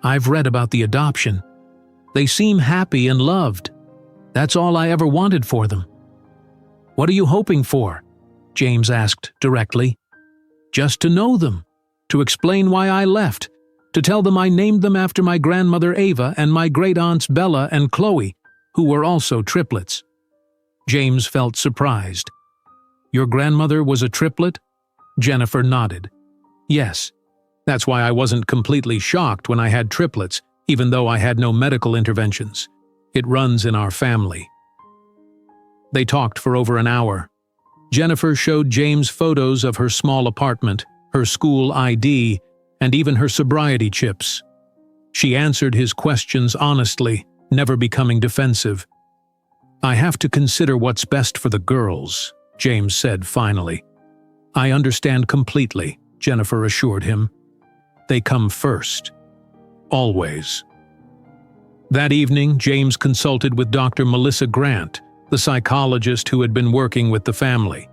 I've read about the adoption. They seem happy and loved. That's all I ever wanted for them. What are you hoping for? James asked directly. Just to know them, to explain why I left, to tell them I named them after my grandmother Ava and my great-aunts Bella and Chloe, who were also triplets. James felt surprised. Your grandmother was a triplet? Jennifer nodded. Yes. That's why I wasn't completely shocked when I had triplets, even though I had no medical interventions. It runs in our family. They talked for over an hour. Jennifer showed James photos of her small apartment, her school ID, and even her sobriety chips. She answered his questions honestly, never becoming defensive. I have to consider what's best for the girls, James said finally. I understand completely, Jennifer assured him. They come first. Always. That evening, James consulted with Dr. Melissa Grant, the psychologist who had been working with the family.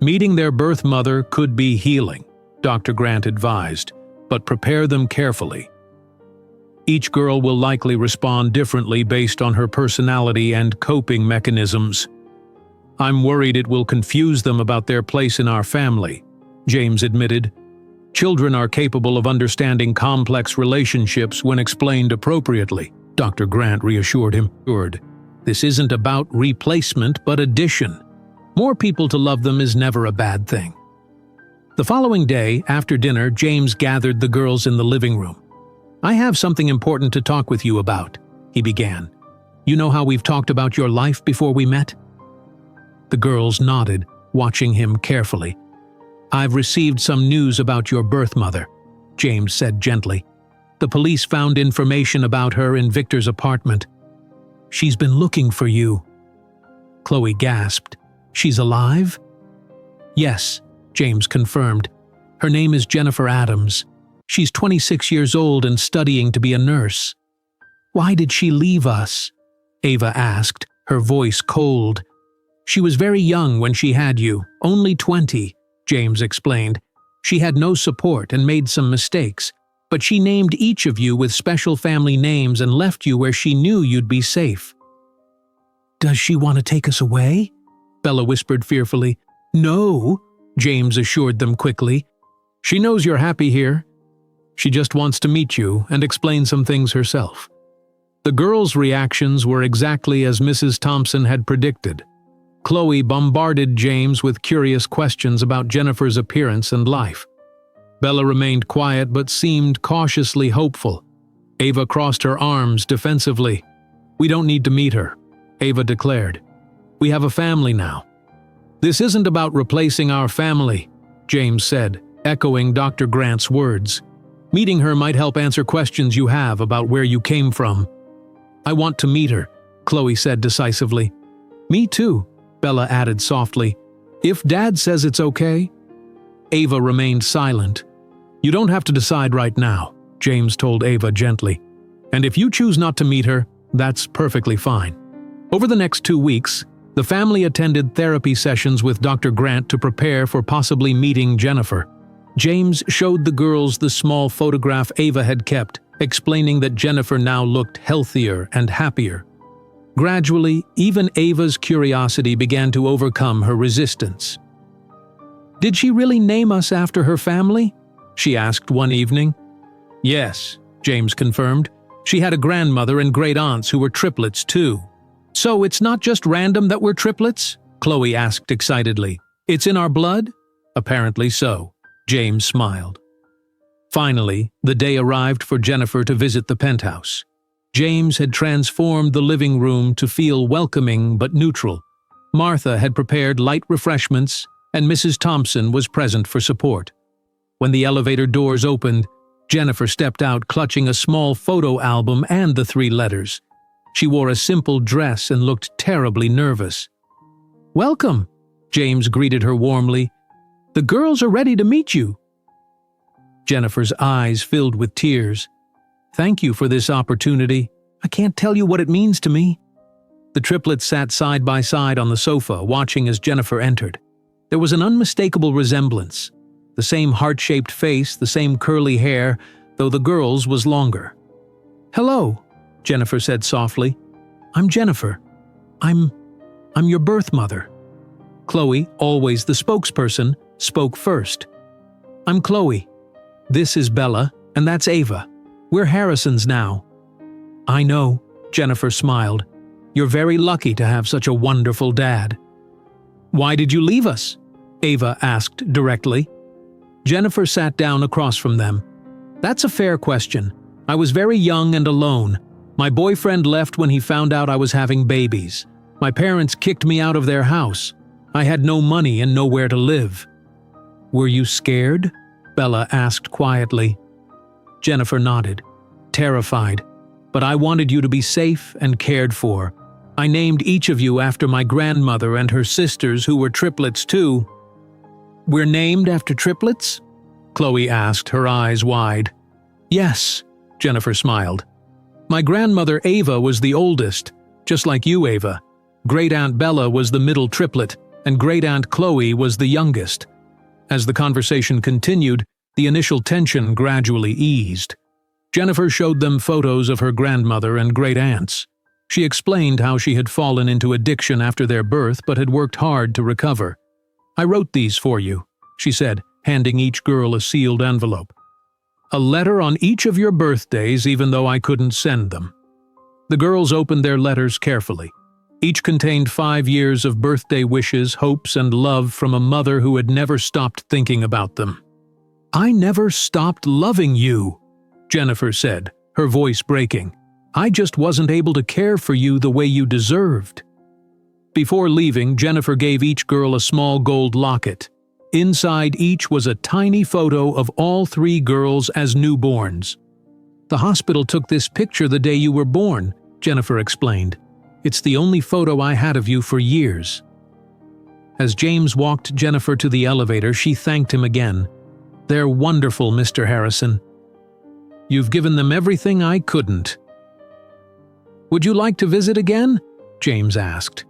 Meeting their birth mother could be healing, Dr. Grant advised, but prepare them carefully. Each girl will likely respond differently based on her personality and coping mechanisms. I'm worried it will confuse them about their place in our family, James admitted. Children are capable of understanding complex relationships when explained appropriately, Dr. Grant reassured him. This isn't about replacement but addition. More people to love them is never a bad thing. The following day, after dinner, James gathered the girls in the living room. I have something important to talk with you about, he began. You know how we've talked about your life before we met? The girls nodded, watching him carefully. I've received some news about your birth mother, James said gently. The police found information about her in Victor's apartment. She's been looking for you. Chloe gasped. She's alive? Yes, James confirmed. Her name is Jennifer Adams. She's 26 years old and studying to be a nurse. Why did she leave us? Ava asked, her voice cold. She was very young when she had you, only 20, James explained. She had no support and made some mistakes, but she named each of you with special family names and left you where she knew you'd be safe. Does she want to take us away? Bella whispered fearfully. No, James assured them quickly. She knows you're happy here. She just wants to meet you and explain some things herself. The girls' reactions were exactly as Mrs. Thompson had predicted. Chloe bombarded James with curious questions about Jennifer's appearance and life. Bella remained quiet but seemed cautiously hopeful. Ava crossed her arms defensively. We don't need to meet her, Ava declared. We have a family now. This isn't about replacing our family, James said, echoing Dr. Grant's words. Meeting her might help answer questions you have about where you came from. I want to meet her, Chloe said decisively. Me too, Bella added softly. If Dad says it's okay. Ava remained silent. You don't have to decide right now, James told Ava gently. And if you choose not to meet her, that's perfectly fine. Over the next 2 weeks, the family attended therapy sessions with Dr. Grant to prepare for possibly meeting Jennifer. James showed the girls the small photograph Ava had kept, explaining that Jennifer now looked healthier and happier. Gradually, even Ava's curiosity began to overcome her resistance. Did she really name us after her family? She asked one evening. Yes, James confirmed. She had a grandmother and great aunts who were triplets too. So it's not just random that we're triplets? Chloe asked excitedly. It's in our blood? Apparently so. James smiled. Finally, the day arrived for Jennifer to visit the penthouse. James had transformed the living room to feel welcoming but neutral. Martha had prepared light refreshments, and Mrs. Thompson was present for support. When the elevator doors opened, Jennifer stepped out clutching a small photo album and the 3 letters. She wore a simple dress and looked terribly nervous. "Welcome," James greeted her warmly. "The girls are ready to meet you." Jennifer's eyes filled with tears. "Thank you for this opportunity. I can't tell you what it means to me." The triplets sat side by side on the sofa, watching as Jennifer entered. There was an unmistakable resemblance. The same heart-shaped face, the same curly hair, though the girl's was longer. "Hello," Jennifer said softly. "I'm Jennifer. I'm your birth mother." Chloe, always the spokesperson, spoke first. "I'm Chloe. This is Bella, and that's Ava. We're Harrisons now." "I know," Jennifer smiled. "You're very lucky to have such a wonderful dad." "Why did you leave us?" Ava asked directly. Jennifer sat down across from them. "That's a fair question. I was very young and alone. My boyfriend left when he found out I was having babies. My parents kicked me out of their house. I had no money and nowhere to live." "Were you scared?" Bella asked quietly. Jennifer nodded, terrified. "But I wanted you to be safe and cared for. I named each of you after my grandmother and her sisters who were triplets too." "We're named after triplets?" Chloe asked, her eyes wide. "Yes," Jennifer smiled. "My grandmother Ava was the oldest, just like you, Ava. Great-Aunt Bella was the middle triplet, and Great-Aunt Chloe was the youngest." As the conversation continued, the initial tension gradually eased. Jennifer showed them photos of her grandmother and great-aunts. She explained how she had fallen into addiction after their birth but had worked hard to recover. "I wrote these for you," she said, handing each girl a sealed envelope. "A letter on each of your birthdays, even though I couldn't send them." The girls opened their letters carefully. Each contained 5 years of birthday wishes, hopes, and love from a mother who had never stopped thinking about them. "I never stopped loving you," Jennifer said, her voice breaking. "I just wasn't able to care for you the way you deserved." Before leaving, Jennifer gave each girl a small gold locket. Inside each was a tiny photo of all 3 girls as newborns. "The hospital took this picture the day you were born," Jennifer explained. "It's the only photo I had of you for years." As James walked Jennifer to the elevator, she thanked him again. "They're wonderful, Mr. Harrison. You've given them everything I couldn't." "Would you like to visit again?" James asked.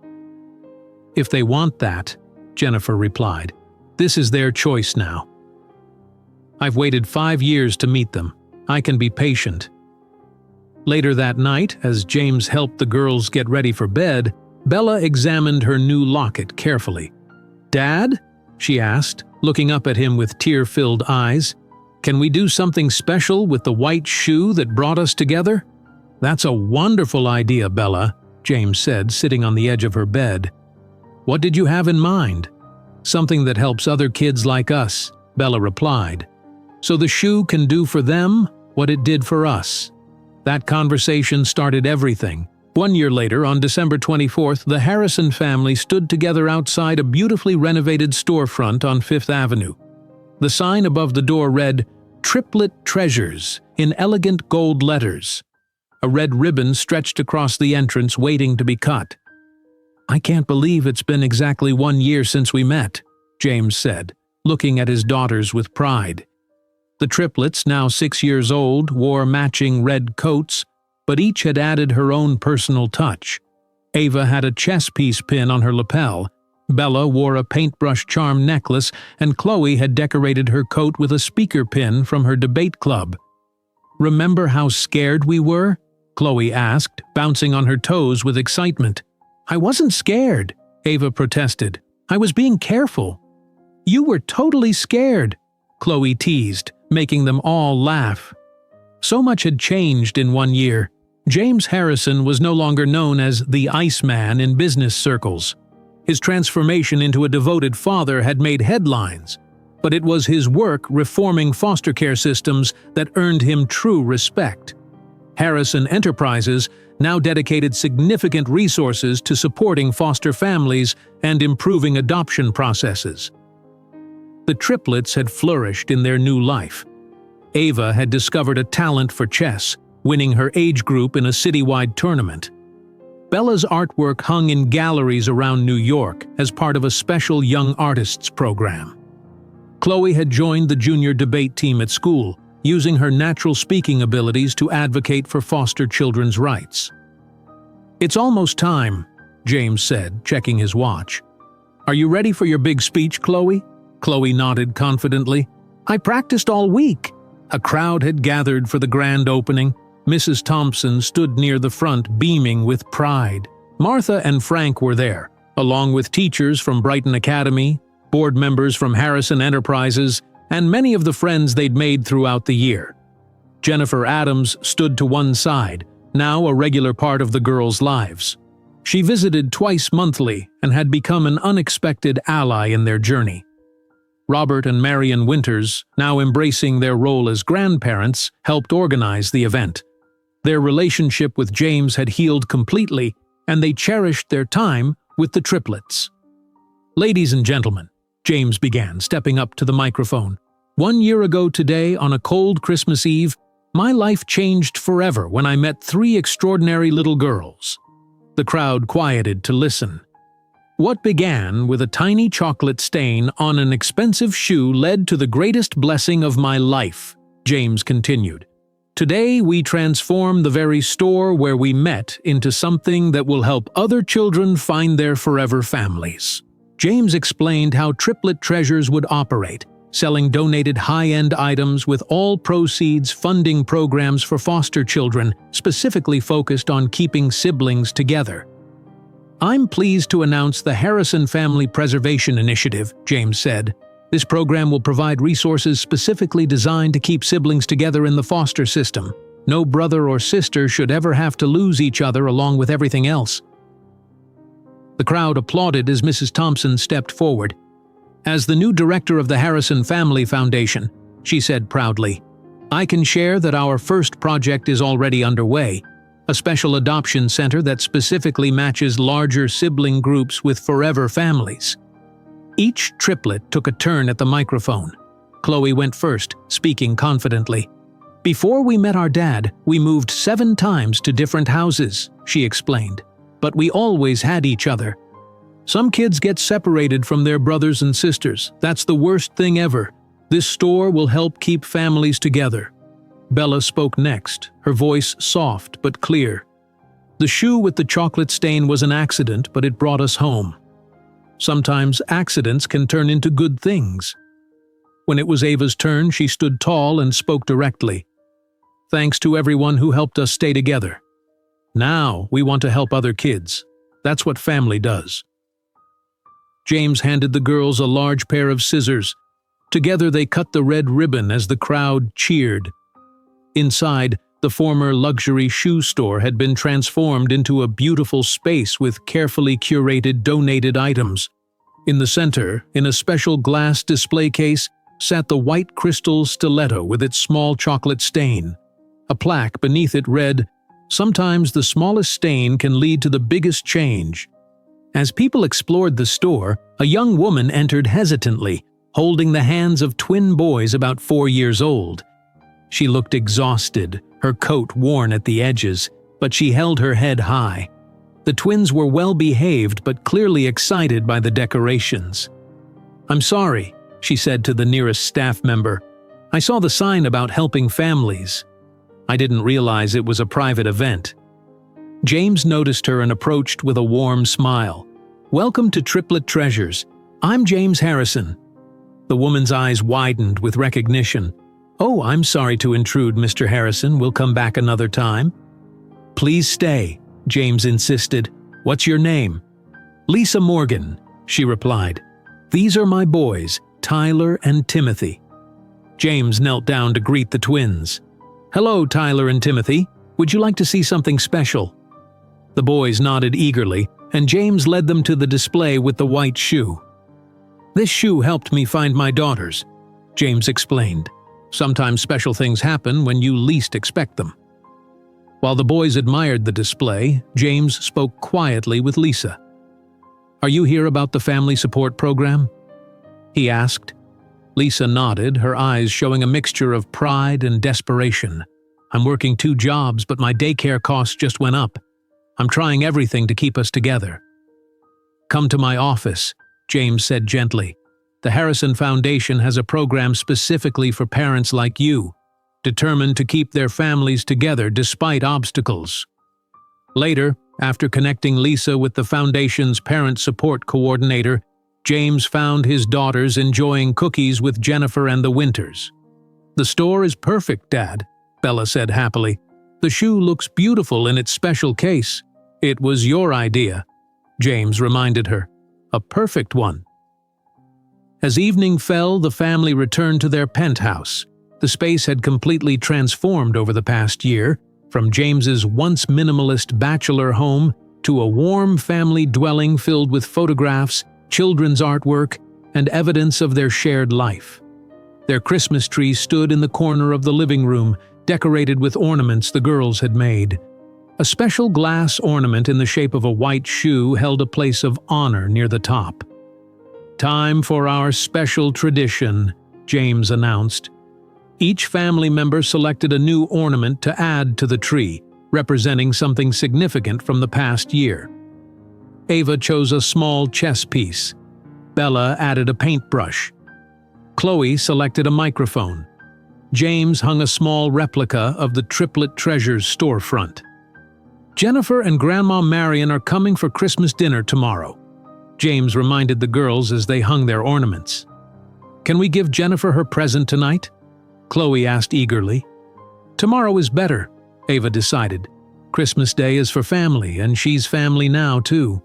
"If they want that," Jennifer replied. "This is their choice now. I've waited 5 years to meet them. I can be patient." Later that night, as James helped the girls get ready for bed, Bella examined her new locket carefully. "Dad?" she asked, looking up at him with tear-filled eyes. "Can we do something special with the white shoe that brought us together?" "That's a wonderful idea, Bella," James said, sitting on the edge of her bed. "What did you have in mind?" "Something that helps other kids like us," Bella replied. "So the shoe can do for them what it did for us." That conversation started everything. 1 year later, on December 24th, the Harrison family stood together outside a beautifully renovated storefront on 5th Avenue. The sign above the door read, "Triplet Treasures," in elegant gold letters. A red ribbon stretched across the entrance, waiting to be cut. "I can't believe it's been exactly 1 year since we met," James said, looking at his daughters with pride. The triplets, now 6 years old, wore matching red coats, but each had added her own personal touch. Ava had a chess piece pin on her lapel, Bella wore a paintbrush charm necklace, and Chloe had decorated her coat with a speaker pin from her debate club. "Remember how scared we were?" Chloe asked, bouncing on her toes with excitement. "I wasn't scared," Ava protested. "I was being careful." "You were totally scared," Chloe teased, making them all laugh. So much had changed in 1 year. James Harrison was no longer known as the Iceman in business circles. His transformation into a devoted father had made headlines, but it was his work reforming foster care systems that earned him true respect. Harrison Enterprises now dedicated significant resources to supporting foster families and improving adoption processes. The triplets had flourished in their new life. Ava had discovered a talent for chess, winning her age group in a citywide tournament. Bella's artwork hung in galleries around New York as part of a special Young Artists program. Chloe had joined the junior debate team at school, using her natural speaking abilities to advocate for foster children's rights. "It's almost time," James said, checking his watch. "Are you ready for your big speech, Chloe?" Chloe nodded confidently. "I practiced all week." A crowd had gathered for the grand opening. Mrs. Thompson stood near the front, beaming with pride. Martha and Frank were there, along with teachers from Brighton Academy, board members from Harrison Enterprises, and many of the friends they'd made throughout the year. Jennifer Adams stood to one side, now a regular part of the girls' lives. She visited twice monthly and had become an unexpected ally in their journey. Robert and Marion Winters, now embracing their role as grandparents, helped organize the event. Their relationship with James had healed completely, and they cherished their time with the triplets. "Ladies and gentlemen," James began, stepping up to the microphone. "1 year ago today, on a cold Christmas Eve, my life changed forever when I met 3 extraordinary little girls." The crowd quieted to listen. "What began with a tiny chocolate stain on an expensive shoe led to the greatest blessing of my life," James continued. "Today we transform the very store where we met into something that will help other children find their forever families." James explained how Triplet Treasures would operate, selling donated high-end items with all proceeds funding programs for foster children, specifically focused on keeping siblings together. "I'm pleased to announce the Harrison Family Preservation Initiative," James said. "This program will provide resources specifically designed to keep siblings together in the foster system. No brother or sister should ever have to lose each other along with everything else." The crowd applauded as Mrs. Thompson stepped forward. "As the new director of the Harrison Family Foundation," she said proudly, "I can share that our first project is already underway, a special adoption center that specifically matches larger sibling groups with forever families." Each triplet took a turn at the microphone. Chloe went first, speaking confidently. "Before we met our dad, we moved 7 times to different houses," she explained. "But we always had each other. Some kids get separated from their brothers and sisters. That's the worst thing ever. This store will help keep families together." Bella spoke next, her voice soft but clear. "The shoe with the chocolate stain was an accident, but it brought us home. Sometimes accidents can turn into good things." When it was Ava's turn, she stood tall and spoke directly. "Thanks to everyone who helped us stay together. Now we want to help other kids. That's what family does." James handed the girls a large pair of scissors. Together they cut the red ribbon as the crowd cheered. Inside, the former luxury shoe store had been transformed into a beautiful space with carefully curated donated items. In the center, in a special glass display case, sat the white crystal stiletto with its small chocolate stain. A plaque beneath it read, "Sometimes the smallest stain can lead to the biggest change." As people explored the store, a young woman entered hesitantly, holding the hands of twin boys about 4 years old. She looked exhausted, her coat worn at the edges, but she held her head high. The twins were well behaved but clearly excited by the decorations. "I'm sorry," she said to the nearest staff member. "I saw the sign about helping families. I didn't realize it was a private event." James noticed her and approached with a warm smile. "Welcome to Triplet Treasures. I'm James Harrison." The woman's eyes widened with recognition. "Oh, I'm sorry to intrude, Mr. Harrison. We'll come back another time." "Please stay," James insisted. "What's your name?" "Lisa Morgan," she replied. "These are my boys, Tyler and Timothy." James knelt down to greet the twins. "Hello, Tyler and Timothy. Would you like to see something special?" The boys nodded eagerly, and James led them to the display with the white shoe. "This shoe helped me find my daughters," James explained. "Sometimes special things happen when you least expect them." While the boys admired the display, James spoke quietly with Lisa. "Are you here about the family support program?" he asked. Lisa nodded, her eyes showing a mixture of pride and desperation. "I'm working 2 jobs, but my daycare costs just went up. I'm trying everything to keep us together." "Come to my office," James said gently. "The Harrison Foundation has a program specifically for parents like you, determined to keep their families together despite obstacles." Later, after connecting Lisa with the Foundation's parent support coordinator, James found his daughters enjoying cookies with Jennifer and the Winters. "The store is perfect, Dad," Bella said happily. "The shoe looks beautiful in its special case." "It was your idea," James reminded her. "A perfect one." As evening fell, the family returned to their penthouse. The space had completely transformed over the past year, from James's once minimalist bachelor home to a warm family dwelling filled with photographs, children's artwork, and evidence of their shared life. Their Christmas tree stood in the corner of the living room, decorated with ornaments the girls had made. A special glass ornament in the shape of a white shoe held a place of honor near the top. "Time for our special tradition," James announced. Each family member selected a new ornament to add to the tree, representing something significant from the past year. Ava chose a small chess piece. Bella added a paintbrush. Chloe selected a microphone. James hung a small replica of the Triplet Treasures storefront. "Jennifer and Grandma Marion are coming for Christmas dinner tomorrow," James reminded the girls as they hung their ornaments. "Can we give Jennifer her present tonight?" Chloe asked eagerly. "Tomorrow is better," Ava decided. "Christmas Day is for family, and she's family now, too."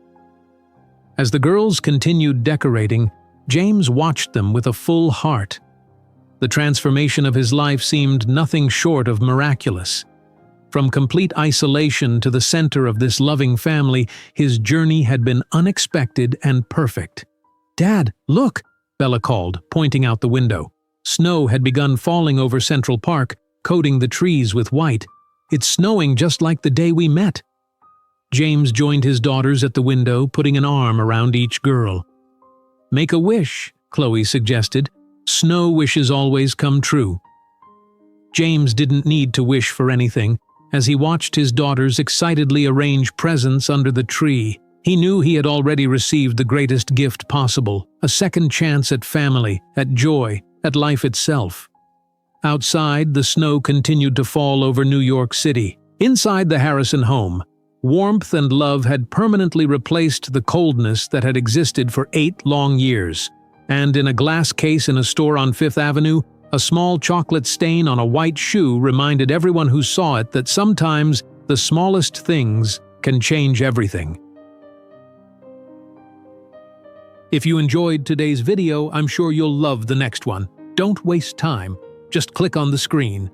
As the girls continued decorating, James watched them with a full heart. The transformation of his life seemed nothing short of miraculous. From complete isolation to the center of this loving family, his journey had been unexpected and perfect. "Dad, look!" Bella called, pointing out the window. Snow had begun falling over Central Park, coating the trees with white. "It's snowing just like the day we met." James joined his daughters at the window, putting an arm around each girl. "Make a wish," Chloe suggested. "Snow wishes always come true." James didn't need to wish for anything. As he watched his daughters excitedly arrange presents under the tree, he knew he had already received the greatest gift possible, a second chance at family, at joy, at life itself. Outside, the snow continued to fall over New York City. Inside the Harrison home, warmth and love had permanently replaced the coldness that had existed for 8 long years. And in a glass case in a store on Fifth Avenue, a small chocolate stain on a white shoe reminded everyone who saw it that sometimes the smallest things can change everything. If you enjoyed today's video, I'm sure you'll love the next one. Don't waste time. Just click on the screen.